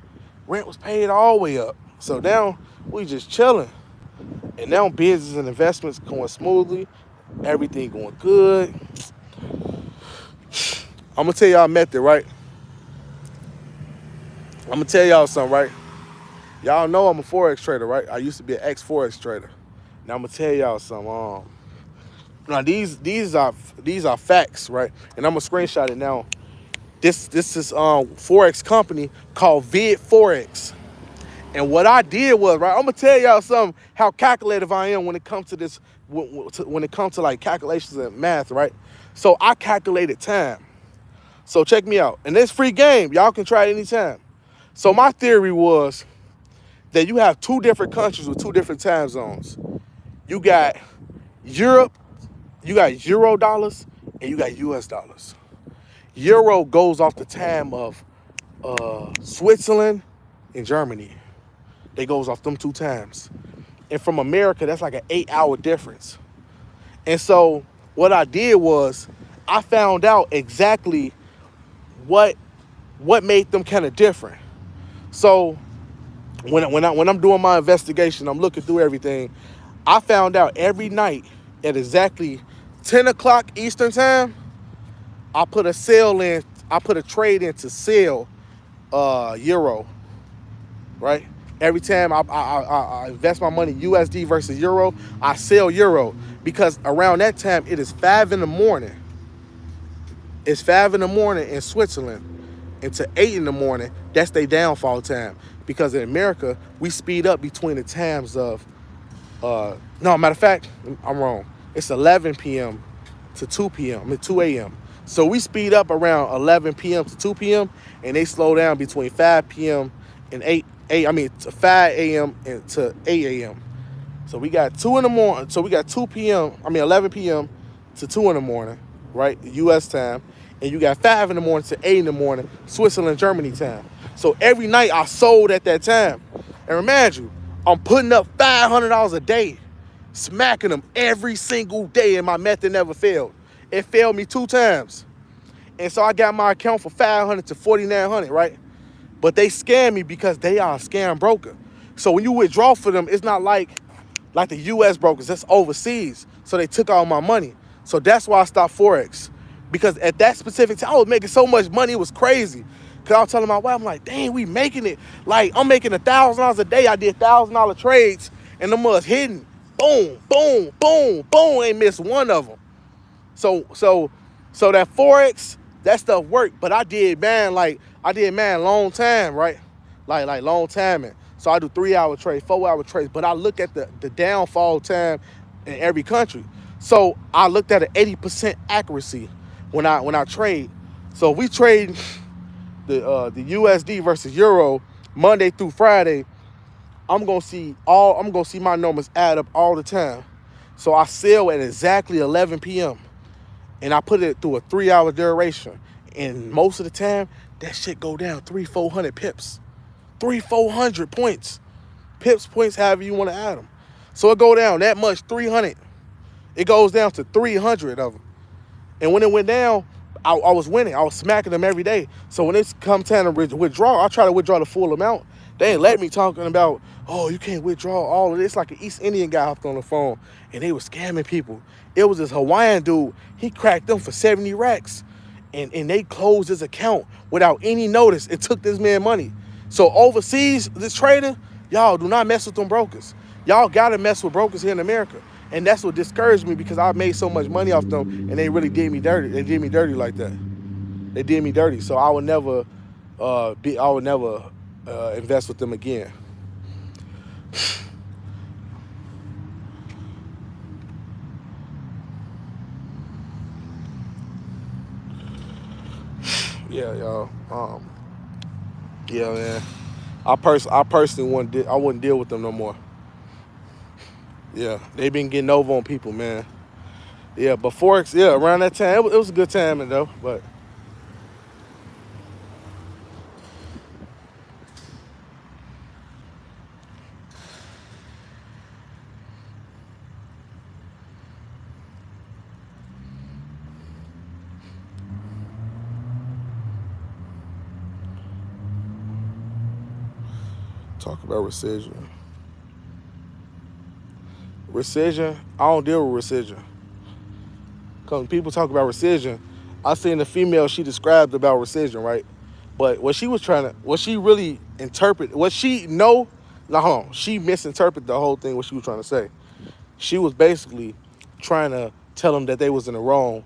Rent was paid all the way up. So now we just chilling. And now business and investments going smoothly. Everything going good. I'm going to tell y'all a method, right? I'm going to tell y'all something, right? Y'all know I'm a Forex trader, right? I used to be an ex-Forex trader. Now I'm going to tell y'all something. Now these are facts, right? And I'm going to screenshot it now. This is Forex company called Vid Forex. And what I did was, right, I'm gonna tell y'all something, how calculative I am when it comes to this, when it comes to like calculations and math, right? So I calculated time. So check me out. And it's free game. Y'all can try it anytime. So my theory was that you have two different countries with two different time zones. You got Europe, you got Euro dollars, and you got US dollars. Euro goes off the time of Switzerland and Germany. They goes off them 2 times. And from America, that's like an 8-hour difference. And so what I did was I found out exactly what made them kind of different. So when I'm doing my investigation, I'm looking through everything, I found out every night at exactly 10 o'clock Eastern time, I put a trade in to sell Euro, right? Every time I invest my money USD versus Euro, I sell Euro because around that time it is 5 in the morning. It's 5 in the morning in Switzerland into 8 in the morning. That's their downfall time because in America we speed up between the times of no, matter of fact, I'm wrong. It's 11 p.m. to 2 p.m. I mean 2 a.m. So we speed up around 11 p.m. to 2 p.m. and they slow down between 5 p.m. and 5 a.m. and to 8 a.m. So we got 2 in the morning. So we got 11 p.m. to 2 in the morning, right? U.S. time. And you got 5 in the morning to 8 in the morning, Switzerland, Germany time. So every night I sold at that time. And remind you, I'm putting up $500 a day, smacking them every single day, and my method never failed. It failed me 2 times. And so I got my account for $500 to $4,900, right? But they scam me because they are a scam broker. So when you withdraw for them, it's not like the U.S. brokers. That's overseas. So they took all my money. So that's why I stopped Forex. Because at that specific time, I was making so much money. It was crazy. Because I was telling my wife, I'm like, dang, we making it. Like, I'm making $1,000 a day. I did $1,000 trades, and them was hidden. Boom, boom, boom, boom. Ain't missed one of them. So that Forex, that stuff worked. But I did, man, long time, right? Like long timing. So I do 3-hour trades, 4-hour trades. But I look at the downfall time in every country. So I looked at an 80% accuracy when I trade. So if we trade the USD versus Euro Monday through Friday, I'm gonna see my numbers add up all the time. So I sell at exactly 11 p.m. and I put it through a 3-hour duration. And most of the time, that shit go down 300-400 pips. 300-400 points. Pips, points, however you want to add them. So it go down that much, 300. It goes down to 300 of them. And when it went down, I was winning. I was smacking them every day. So when it's come time to withdraw, I try to withdraw the full amount. They ain't let me talking about, oh, you can't withdraw all of this. Like an East Indian guy hopped on the phone and they were scamming people. It was this Hawaiian dude. He cracked them for 70 racks. And they closed his account without any notice. It took this man money. So overseas, this trader, y'all do not mess with them brokers. Y'all gotta mess with brokers here in America. And that's what discouraged me because I made so much money off them and they really did me dirty. They did me dirty like that. They did me dirty. So I would never invest with them again. Yeah, y'all. Yeah, man. I personally wouldn't deal with them no more. Yeah, they been getting over on people, man. Yeah, but Forex, yeah, around that time, it was a good timing though. But talk about rescission. Rescission, I don't deal with rescission. Cause when people talk about rescission, I seen the female she described about rescission, right? But what she really interpret, what she know, no, hold on, she misinterpreted the whole thing. What she was trying to say, she was basically trying to tell them that they was in the wrong,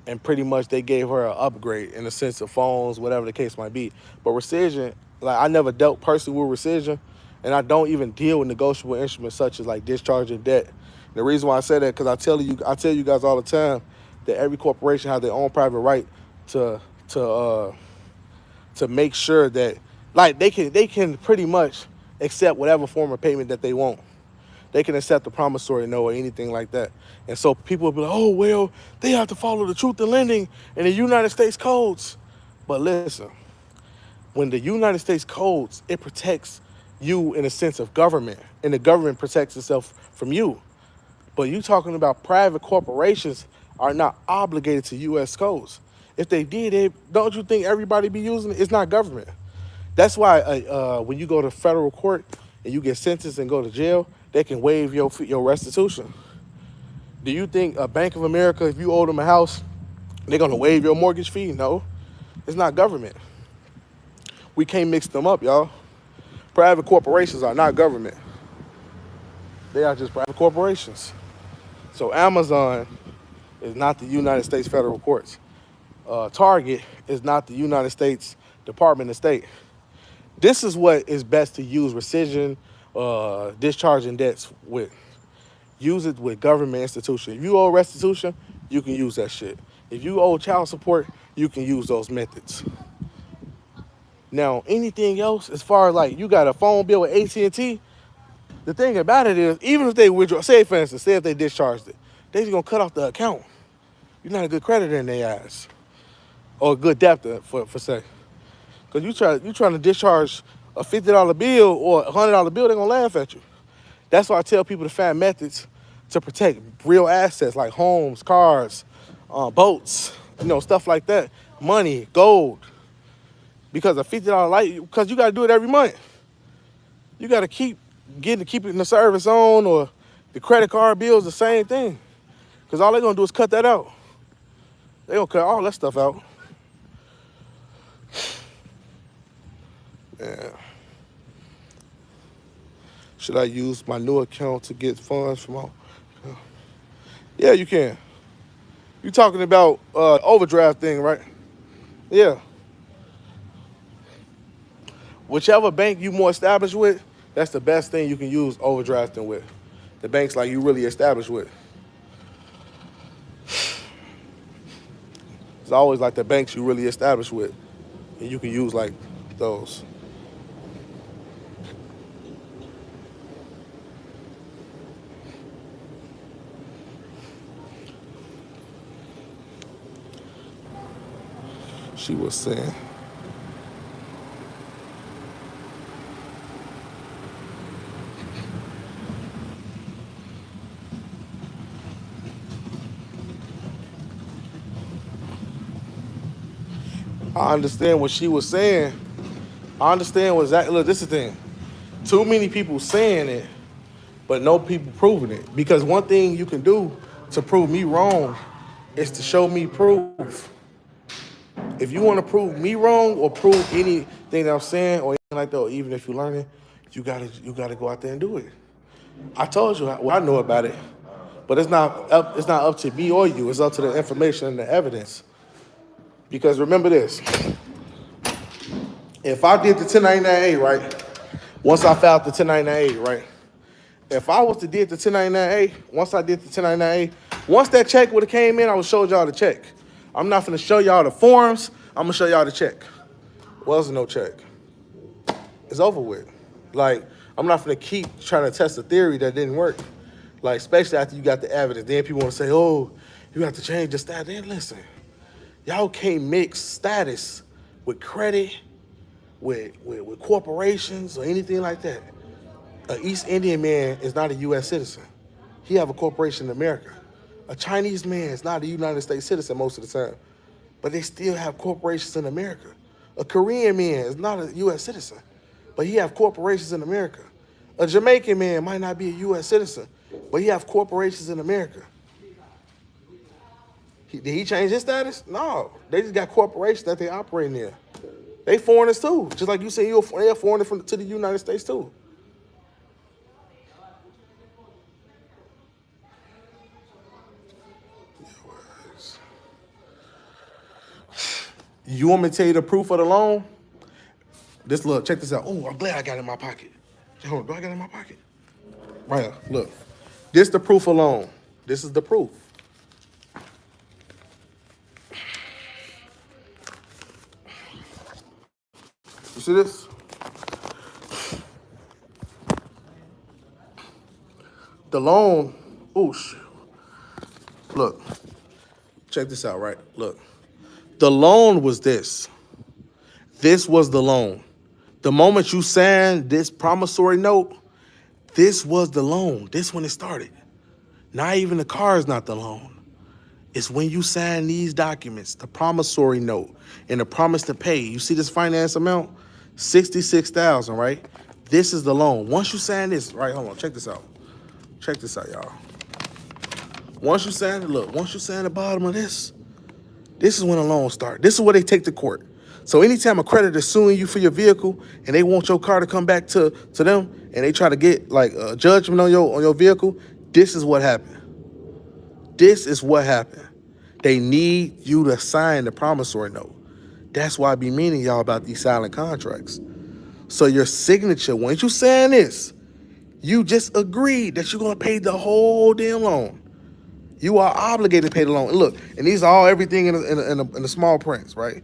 and pretty much they gave her an upgrade in the sense of phones, whatever the case might be. But rescission, like I never dealt personally with rescission, and I don't even deal with negotiable instruments such as like discharging debt. And the reason why I say that because I tell you guys all the time that every corporation has their own private right to make sure that like they can pretty much accept whatever form of payment that they want. They can accept the promissory note or anything like that. And so people will be like, oh, well, they have to follow the truth in lending and the United States codes. But listen, when the United States codes, it protects you in a sense of government, and the government protects itself from you. But you talking about private corporations are not obligated to U.S. codes. If they did, don't you think everybody be using it? It's not government. That's why when you go to federal court and you get sentenced and go to jail, they can waive your restitution. Do you think a Bank of America, if you owe them a house, they're gonna waive your mortgage fee? No, it's not government. We can't mix them up, y'all. Private corporations are not government. They are just private corporations. So Amazon is not the United States federal courts. Target is not the United States Department of State. This is what is best to use rescission, discharging debts with. Use it with government institution. If you owe restitution, you can use that shit. If you owe child support, you can use those methods. Now, anything else, as far as like you got a phone bill with AT&T, the thing about it is, even if they withdraw, say for instance, say if they discharged it, they just gonna cut off the account. You're not a good creditor in their eyes, or a good debtor for say. Cause you trying to discharge a $50 bill or a $100 bill, they're gonna laugh at you. That's why I tell people to find methods to protect real assets like homes, cars, boats, stuff like that, money, gold. Because a $50 light, because you gotta do it every month. You gotta keep it in the service on, or the credit card bills, the same thing. Because all they're gonna do is cut that out. They're gonna cut all that stuff out. Yeah. Should I use my new account to get funds from all? Yeah, you can. You talking about overdraft thing, right? Yeah. Whichever bank you more established with, that's the best thing you can use overdrafting with. The banks like you really established with. It's always like the banks you really established with, and you can use like those. She was saying. I understand what she was saying. I understand what exactly. Look, this is the thing. Too many people saying it, but no people proving it. Because one thing you can do to prove me wrong is to show me proof. If you want to prove me wrong or prove anything that I'm saying or anything like that, or even if you're learning, you gotta go out there and do it. I told you what I know about it, but it's not up to me or you. It's up to the information and the evidence. Because remember this: if I did the 1099A right, once I filed the 1099A right, if I was to did the 1099A, once I did the 1099A, once that check would have came in, I would show y'all the check. I'm not gonna show y'all the forms. I'm gonna show y'all the check. Wasn't no check. It's over with. Like, I'm not gonna keep trying to test a theory that didn't work. Like, especially after you got the evidence. Then people want to say, oh, you have to change the status. Then listen, y'all can't mix status with credit, with corporations or anything like that. An East Indian man is not a U.S. citizen. He have a corporation in America. A Chinese man is not a United States citizen most of the time, but they still have corporations in America. A Korean man is not a U.S. citizen, but he have corporations in America. A Jamaican man might not be a U.S. citizen, but he have corporations in America. Did he change his status? No, they just got corporations that they operate in. They foreigners too, just like you say they're a foreigner to the United States too. You want me to tell you the proof of the loan? This, look, check this out. Oh, I'm glad I got it in my pocket. Hold on, do I got it in my pocket? Right here, look. This the proof of loan. This is the proof. You see this? The loan, oh shoot. Look, check this out, right? Look. The loan was this. This was the loan. The moment you signed this promissory note, this was the loan. This when it started. Not even the car is not the loan. It's when you sign these documents, the promissory note and the promise to pay. You see this finance amount? $66,000, right? This is the loan. Once you sign this, right, hold on, check this out. Check this out, y'all. Once you sign it, look, once you sign the bottom of this, this is when the loan starts. This is where they take to court. So anytime a creditor is suing you for your vehicle and they want your car to come back to them and they try to get like a judgment on your vehicle, this is what happened. This is what happened. They need you to sign the promissory note. That's why I be meaning y'all about these silent contracts. So your signature, once you sign this, you just agreed that you're gonna pay the whole damn loan. You are obligated to pay the loan. And look, and these are all everything in the small prints, right?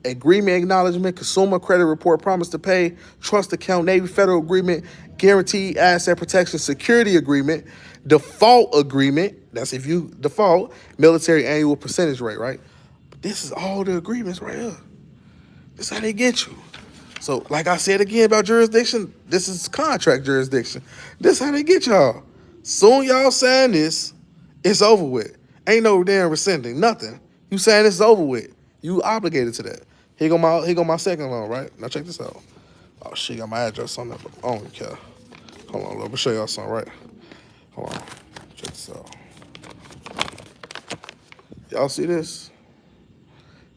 Agreement, acknowledgement, consumer credit report, promise to pay, trust account, Navy Federal agreement, guaranteed asset protection security agreement, default agreement, that's if you default, military annual percentage rate, right? But this is all the agreements right here. This is how they get you. So like I said again about jurisdiction, this is contract jurisdiction. This is how they get y'all. Soon y'all sign this, it's over with. Ain't no damn rescinding, nothing. You saying this is over with. You obligated to that. Here go my second loan, right? Now check this out. Oh shit, got my address on there, but I don't even care. Hold on, let me show y'all something, right? Hold on. Check this out. Y'all see this?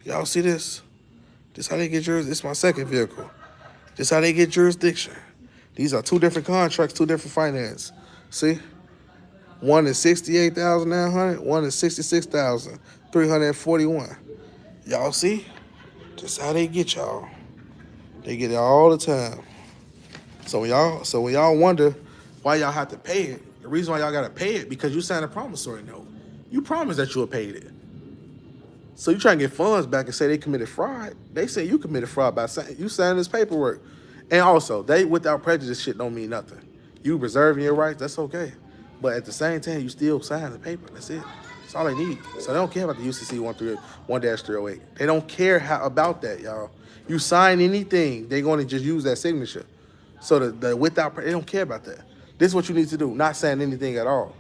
Y'all see this? This how they get jurisdiction. This is my second vehicle. This how they get jurisdiction. These are two different contracts, two different finance. See? One is $68,900. One is $66,341. Y'all see? This how they get y'all. They get it all the time. So when y'all wonder why y'all have to pay it, the reason why y'all gotta pay it because you signed a promissory note. You promised that you would pay it. So you try and get funds back and say they committed fraud. They say you committed fraud by saying you signed this paperwork. And also, they without prejudice shit don't mean nothing. You reserving your rights, that's okay. But at the same time, you still sign the paper. That's it. That's all they need. So they don't care about the UCC 1-308. They don't care about that, y'all. You sign anything, they're going to just use that signature. So the without, they don't care about that. This is what you need to do, not sign anything at all.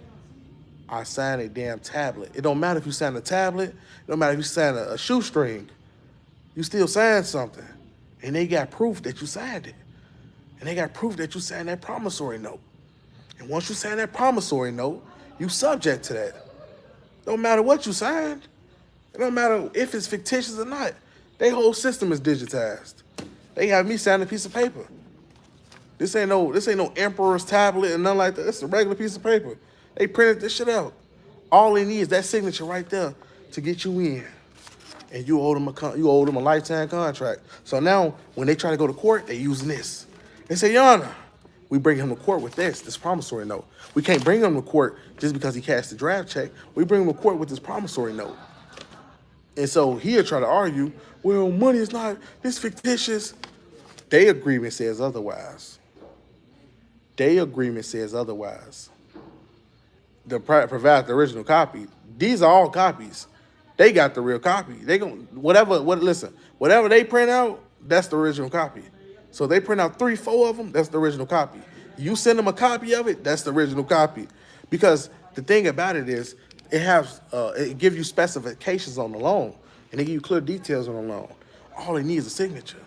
I sign a damn tablet. It don't matter if you sign a tablet. It don't matter if you sign a shoestring. You still signed something. And they got proof that you signed it. And they got proof that you signed that promissory note. And once you sign that promissory note, you subject to that. Don't matter what you signed. It don't matter if it's fictitious or not. Their whole system is digitized. They have me sign a piece of paper. This ain't no emperor's tablet and nothing like that. It's a regular piece of paper. They printed this shit out. All they need is that signature right there to get you in. And you owe them a lifetime contract. So now when they try to go to court, they using this. They say, Your Honor, we bring him to court with this promissory note. We can't bring him to court just because he cashed the draft check. We bring him to court with this promissory note. And so he'll try to argue, well, money is not this fictitious. Their agreement says otherwise. Their agreement says otherwise. The provide the original copy. These are all copies. They got the real copy. They gon' whatever they print out, that's the original copy. So they print out 3, 4 of them, that's the original copy. You send them a copy of it, that's the original copy. Because the thing about it is, it gives you specifications on the loan, and they give you clear details on the loan. All they need is a signature.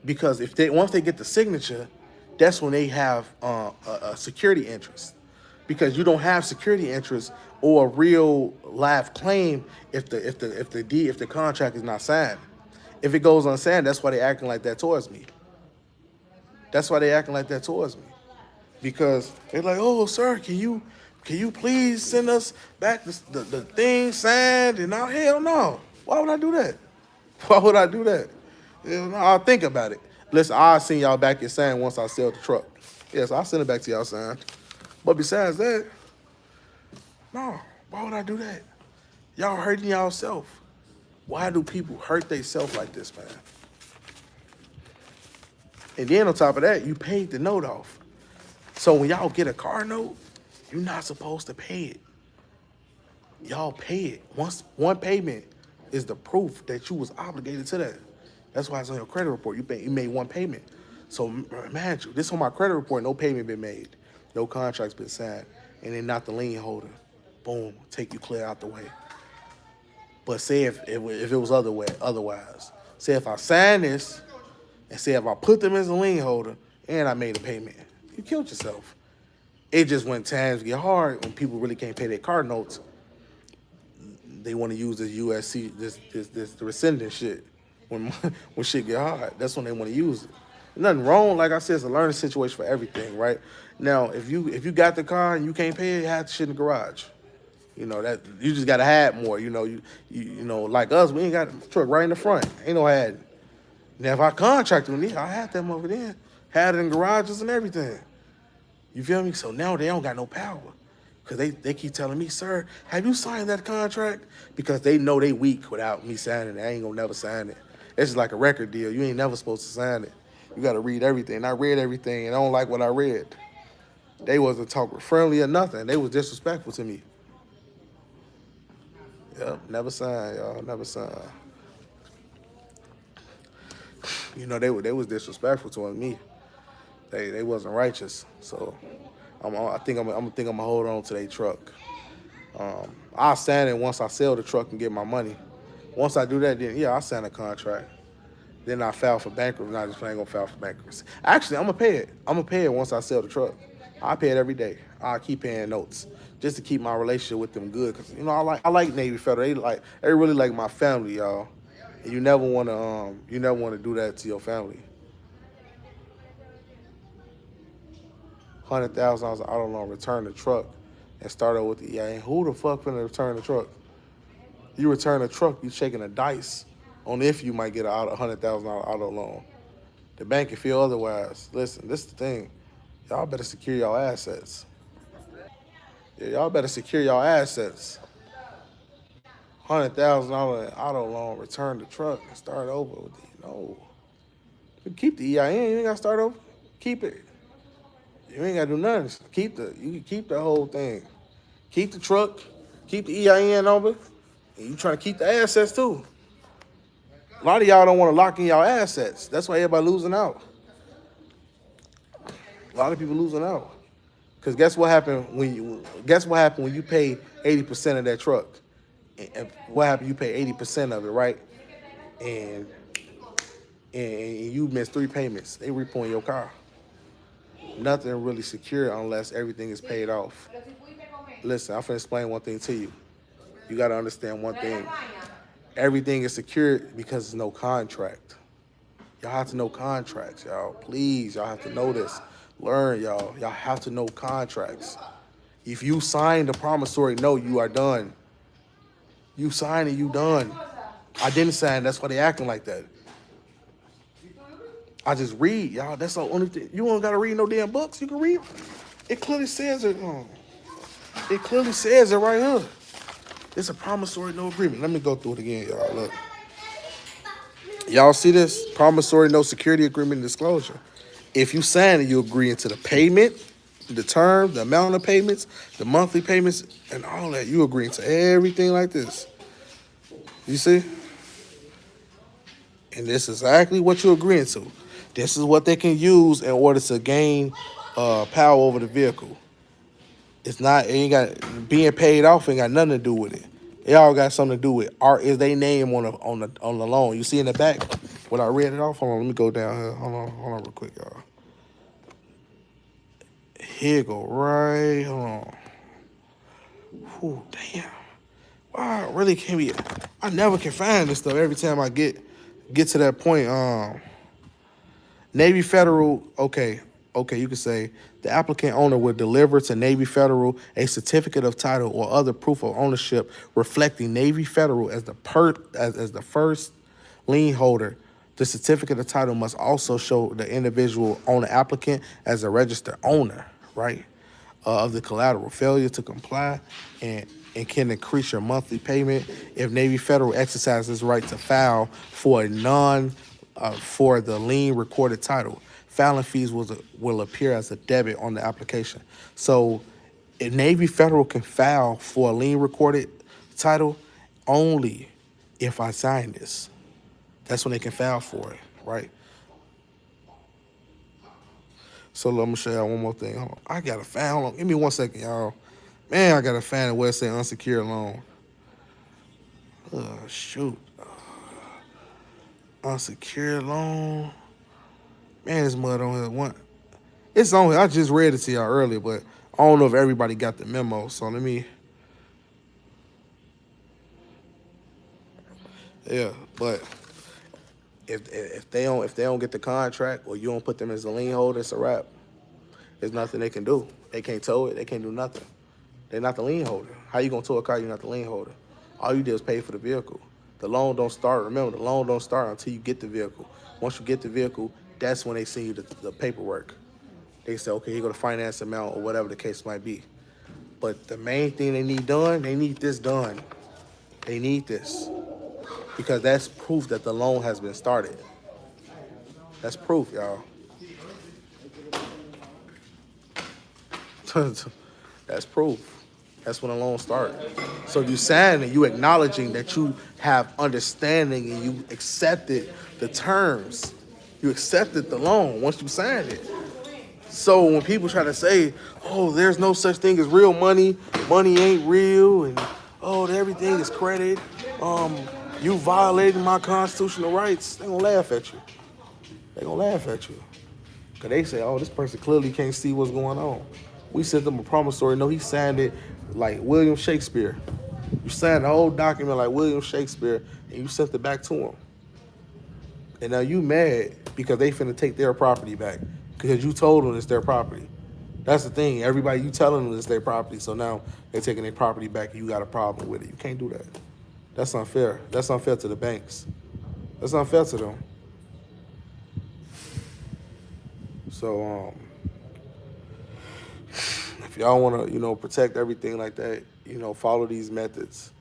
Because once they get the signature, that's when they have a security interest. Because you don't have security interest or a real live claim if the contract is not signed. If it goes unsigned, that's why they acting like that towards me. That's why they acting like that towards me. Because they're like, oh, sir, can you please send us back the thing signed? And all? Hell no. Why would I do that? Why would I do that? Hell no, I'll think about it. Listen, I'll send y'all back your signed once I sell the truck. Yes, I'll send it back to y'all signed. But besides that, no, why would I do that? Y'all hurting y'allself. Why do people hurt themselves like this, man? And then on top of that, you paid the note off. So when y'all get a car note, you're not supposed to pay it. Y'all pay it. One payment is the proof that you was obligated to that. That's why it's on your credit report. You made one payment. So imagine, this on my credit report, no payment been made. No contract's been signed. And then not the lien holder. Boom, take you clear out the way. But say if it was otherwise. Say if I signed this, and say if I put them as a lien holder, and I made a payment, you killed yourself. It just when times get hard, when people really can't pay their car notes, they want to use this USC, this the rescinding shit. When shit get hard, that's when they want to use it. Nothing wrong, like I said, it's a learning situation for everything, right? Now, if you got the car and you can't pay it, have the shit in the garage. You know that you just gotta have more. You know, like us, we ain't got the truck right in the front. Ain't no had. Now, if I contracted with me, I had them over there, had it in garages and everything. You feel me? So now they don't got no power. Because they keep telling me, sir, have you signed that contract? Because they know they weak without me signing it. I ain't gonna never sign it. It's just like a record deal. You ain't never supposed to sign it. You gotta read everything. I read everything and I don't like what I read. They wasn't talking friendly or nothing. They was disrespectful to me. Yep, never signed, y'all. Never signed. You know, they was disrespectful towards me. They wasn't righteous. So I think I'm gonna hold on to their truck. I'll sign it once I sell the truck and get my money. Once I do that, then yeah, I'll sign a contract. Then I file for bankruptcy. Not just ain't gonna file for bankruptcy. Actually, I'm gonna pay it. I'm gonna pay it once I sell the truck. I pay it every day. I'll keep paying notes just to keep my relationship with them good. Cause you know I like Navy Federal. They really like my family, y'all. And you never wanna do that to your family. $100,000 auto loan, return the truck, and start over with the EIN. Who the fuck finna return the truck? You return the truck, you shaking a dice on if you might get a $100,000 auto loan. The bank can feel otherwise. Listen, this is the thing. Y'all better secure y'all assets. Yeah, y'all better secure y'all assets. $100,000 auto loan, return the truck, and start over with it. No. You keep the EIN, you ain't gotta start over. Keep it. You ain't gotta do nothing. You can keep the whole thing. Keep the truck, keep the EIN number, and you trying to keep the assets too. A lot of y'all don't want to lock in y'all assets. That's why everybody losing out. A lot of people losing out. Cause guess what happened when you pay 80% of that truck? And what happened? You pay 80% of it, right? And you miss 3 payments. They repoing your car. nothing really secure unless everything is paid off. Listen, I'm finna explain one thing to you. You gotta understand one thing. Everything is secured because there's no contract. Y'all have to know contracts, y'all. Please, y'all have to know this. Learn, y'all. Y'all have to know contracts. If you sign the promissory note, you are done. You sign it, you done. I didn't sign, that's why they acting like that. I just read, y'all. That's the only thing. You don't gotta read no damn books. You can read. It clearly says it. It clearly says it right here. It's a promissory note agreement. Let me go through it again, y'all. Look. Y'all see this? Promissory note security agreement and disclosure. If you sign it, you agree into the payment, the term, the amount of payments, the monthly payments, and all that. You agree into everything like this. You see? And this is exactly what you're agreeing to. This is what they can use in order to gain power over the vehicle. It's not, it ain't got, being paid off ain't got nothing to do with it. It all got something to do with is they name on the loan. You see in the back when I read it off? Hold on, let me go down here. Hold on real quick, y'all. Here go right. Hold on. Whew, damn. Wow, I really can't be. I never can find this stuff every time I get to that point. Navy Federal, okay, you can say the applicant owner will deliver to Navy Federal a certificate of title or other proof of ownership reflecting Navy Federal as the first lien holder. The certificate of title must also show the individual owner applicant as a registered owner, right, of the collateral. Failure to comply and can increase your monthly payment if Navy Federal exercises right to file for a for the lien recorded title. Filing fees will appear as a debit on the application. So if Navy Federal can file for a lien recorded title only if I sign this. That's when they can file for it, right? So let me show y'all one more thing. Hold on. I gotta find, hold on, give me 1 second, y'all. Man, I gotta find it where it say unsecured loan. Shoot. Unsecured loan. Man, this mud on here. It's on here. I just read it to y'all earlier, but I don't know if everybody got the memo. So let me. Yeah, but if they don't get the contract or you don't put them as a lien holder, it's a wrap. There's nothing they can do. They can't tow it. They can't do nothing. They're not the lien holder. How you gonna tow a car? You're not the lien holder. All you did is pay for the vehicle. The loan don't start. Remember, the loan don't start until you get the vehicle. Once you get the vehicle, that's when they send you the paperwork. They say, okay, here go the finance amount or whatever the case might be. But the main thing they need done, they need this done. They need this because that's proof that the loan has been started. That's proof, y'all. That's proof. That's when a loan starts. So you sign it, you acknowledging that you have understanding and you accepted the terms. You accepted the loan once you signed it. So when people try to say, oh, there's no such thing as real money, money ain't real, and oh, everything is credit, you violating my constitutional rights, they're gonna laugh at you. They're gonna laugh at you. Because they say, oh, this person clearly can't see what's going on. We sent them a promissory note. He signed it like William Shakespeare. You signed the whole document like William Shakespeare, and you sent it back to him. And now you mad because they finna take their property back because you told them it's their property. That's the thing. Everybody, you telling them it's their property, so now they're taking their property back and you got a problem with it. You can't do that. That's unfair. That's unfair to the banks. That's unfair to them. So, if y'all want to, protect everything like that, follow these methods.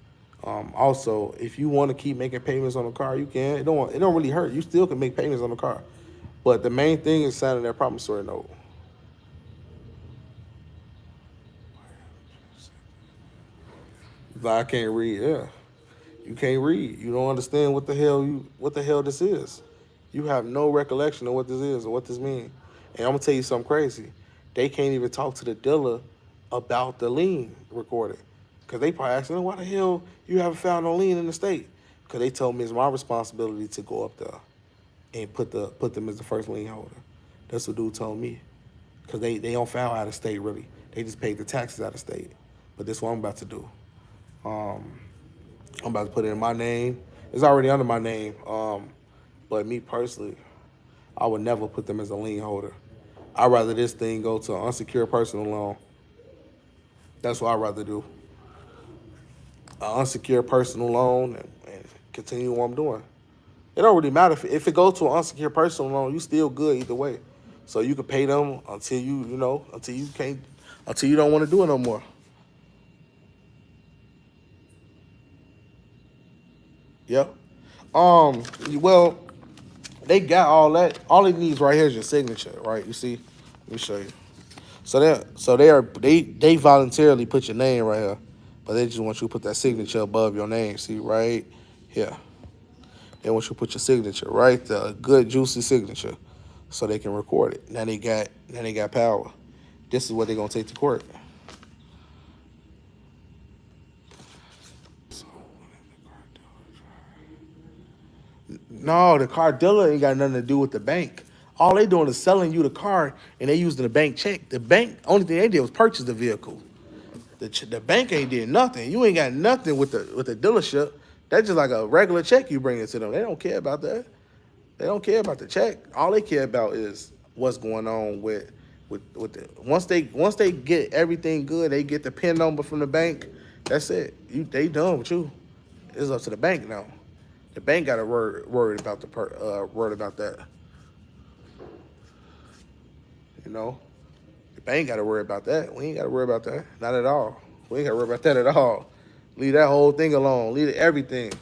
Also, if you want to keep making payments on the car, you can. It don't really hurt. You still can make payments on the car. But the main thing is signing that promissory note. I can't read, yeah. You can't read. You don't understand what the hell this is. You have no recollection of what this is or what this means. And I'm gonna tell you something crazy. They can't even talk to the dealer about the lien recorded. Cause they probably asking, why the hell you haven't found no lien in the state? Cause they told me it's my responsibility to go up there and put them as the first lien holder. That's what dude told me. because they don't file out of state really. They just pay the taxes out of state. But this is what I'm about to do. Um, I'm about to put it in my name. It's already under my name. But me personally, I would never put them as a lien holder. I'd rather this thing go to an unsecured personal loan. That's what I'd rather do. An unsecured personal loan and continue what I'm doing. It don't really matter if it goes to an unsecured personal loan. You still good either way. So you can pay them until until you can't, until you don't want to do it no more. Yep. Well, they got all that. All it needs right here is your signature, right? You see? Let me show you. So they voluntarily put your name right here, but they just want you to put that signature above your name. See right here. They want you to put your signature right there, a good juicy signature, so they can record it. Now they got power. This is what they're gonna take to court. No, the car dealer ain't got nothing to do with the bank. All they doing is selling you the car, and they using the bank check. The bank only thing they did was purchase the vehicle. The bank ain't did nothing. You ain't got nothing with the dealership. That's just like a regular check you bring it to them. They don't care about that. They don't care about the check. All they care about is what's going on with the once they get everything good, they get the PIN number from the bank. That's it. They done with you. It's up to the bank now. The bank got a worried about worried about that. You know, the bank got to worry about that. We ain't got to worry about that. Not at all. We ain't got to worry about that at all. Leave that whole thing alone. Leave everything.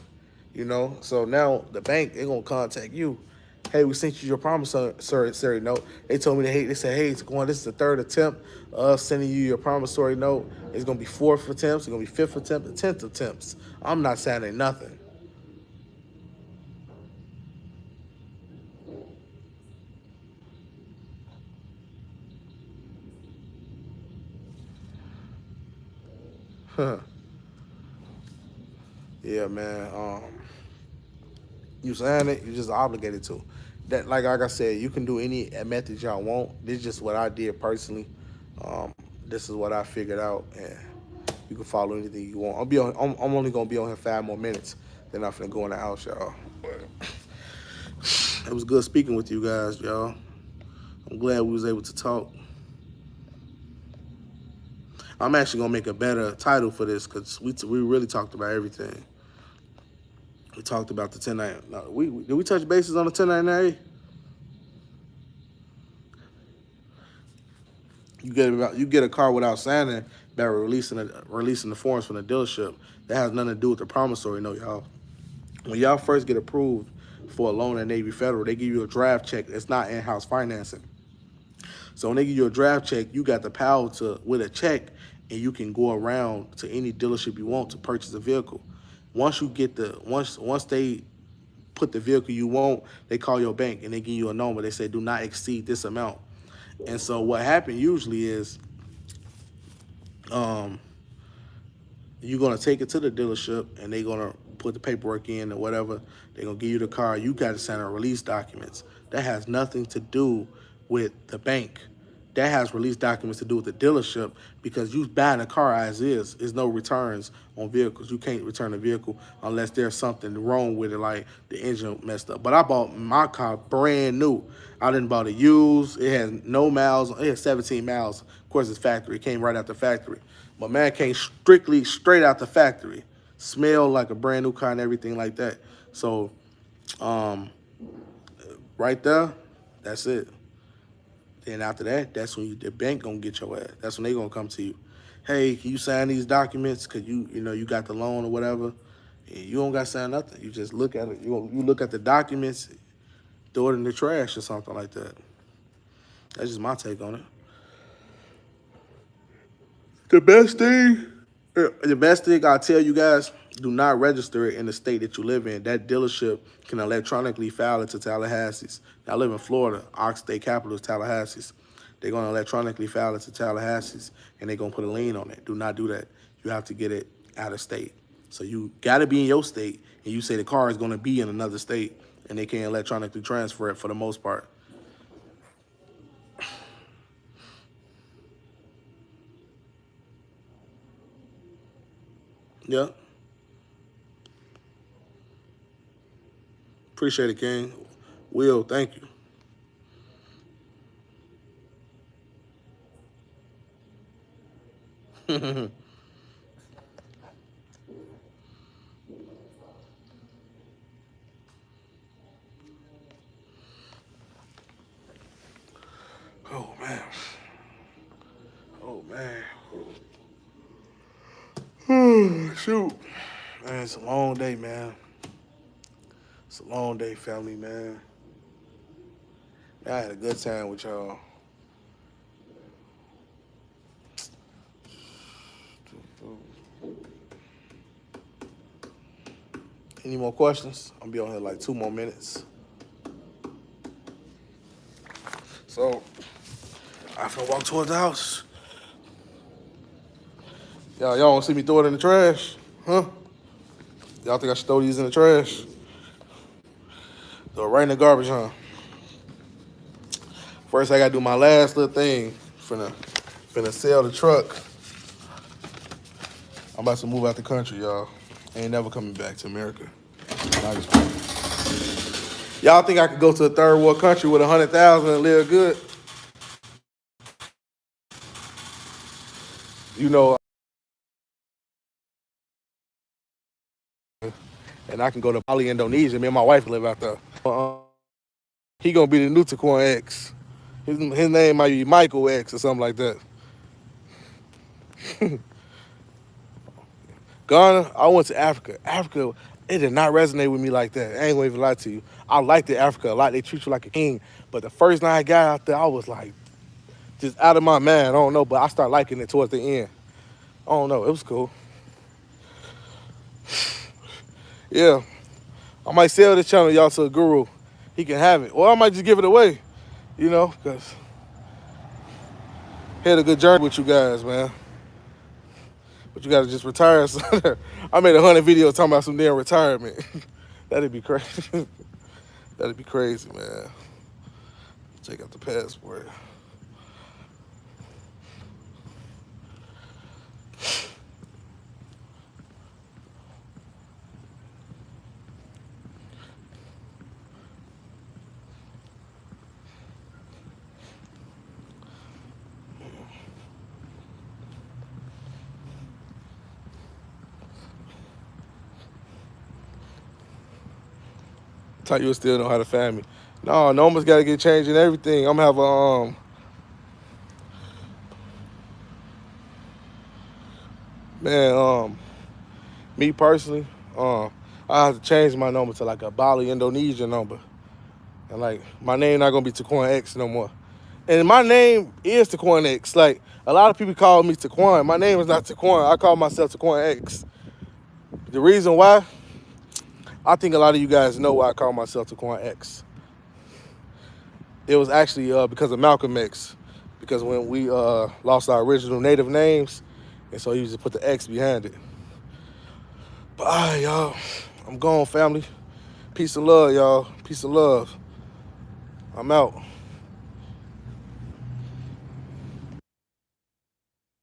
So now the bank, they gonna contact you. Hey, we sent you your promissory note. They told me they said, hey, it's going. This is the third attempt of sending you your promissory note. It's gonna be fourth attempts. It's gonna be fifth attempt and 10th attempts. I'm not signing nothing. Huh. Yeah, man. You sign it, you're just obligated to. That, like I said, you can do any method y'all want. This is just what I did personally. This is what I figured out, and you can follow anything you want. I'm only gonna be on here 5 more minutes. Then I'm finna go in the house, y'all. It was good speaking with you guys, y'all. I'm glad we was able to talk. I'm actually gonna make a better title for this because we really talked about everything. We talked about the 1099. No, did we touch bases on the 1099? You get a car without signing by releasing the forms from the dealership. That has nothing to do with the promissory note, y'all. When y'all first get approved for a loan at Navy Federal, they give you a draft check. It's not in-house financing. So when they give you a draft check, you got the power to, with a check, and you can go around to any dealership you want to purchase a vehicle. Once they put the vehicle you want, they call your bank and they give you a number. They say do not exceed this amount. And so what happened usually is you're gonna take it to the dealership and they're gonna put the paperwork in or whatever. They're gonna give you the car. You gotta sign a release documents. That has nothing to do with the bank. That has release documents to do with the dealership because you buying a car as is. There's no returns on vehicles. You can't return a vehicle unless there's something wrong with it, like the engine messed up. But I bought my car brand new. I didn't buy it used. It had no miles. It had 17 miles. Of course, it's factory. It came right out the factory. But man, it came straight out the factory. Smelled like a brand new car and everything like that. So, right there, that's it. Then after that, that's when the bank gonna get your ass. That's when they gonna come to you. Hey, can you sign these documents? Cause you got the loan or whatever. And you don't gotta sign nothing. You just look at it. You look at the documents, throw it in the trash or something like that. That's just my take on it. The best thing, I tell you guys, do not register it in the state that you live in. That dealership can electronically file it to Tallahassee's. Now, I live in Florida. Our state capital is Tallahassee's. They're going to electronically file it to Tallahassee's, and they're going to put a lien on it. Do not do that. You have to get it out of state. So you got to be in your state, and you say the car is going to be in another state, and they can't electronically transfer it for the most part. Yeah. Appreciate it, King. Will, thank you. Oh, man. Oh, man. Shoot. Man, it's a long day, man. It's a long day, family, man. I had a good time with y'all. Any more questions? I'll be on here like 2 more minutes. So, I finna walk towards the house. Y'all don't see me throw it in the trash? Huh? Y'all think I should throw these in the trash? Throw it right in the garbage, huh? First, I gotta do my last little thing. Finna sell the truck. I'm about to move out the country, y'all. Ain't never coming back to America. Y'all think I could go to a third world country with 100,000 and live good? You know, and I can go to Bali, Indonesia. Me and my wife live out there. He gonna be the new TaquaneX. His name might be Michael X or something like that. Ghana, I went to Africa. Africa, it did not resonate with me like that. I ain't gonna even lie to you. I liked it, Africa a lot. They treat you like a king. But the first night I got out there, I was like, just out of my mind. I don't know, but I started liking it towards the end. I don't know. It was cool. Yeah. I might sell this channel, y'all, to a guru. He can have it. Or I might just give it away, you know, because had a good journey with you guys, man. But you got to just retire. I made 100 videos talking about some damn retirement. That'd be crazy. That'd be crazy, man. Take out the passport. Thought you would still know how to find me. No, Noma's got to get changed and everything. I'm gonna have man, me personally, I have to change my number to like a Bali, Indonesia number. And like my name not gonna be TaquaneX no more. And my name is TaquaneX. Like a lot of people call me Taquan. My name is not Taquan. I call myself TaquaneX. The reason why, I think a lot of you guys know why I call myself TaquaneX. It was actually because of Malcolm X. Because when we lost our original native names, and so he used to put the X behind it. But all right, y'all, I'm gone, family. Peace and love, y'all. Peace and love. I'm out.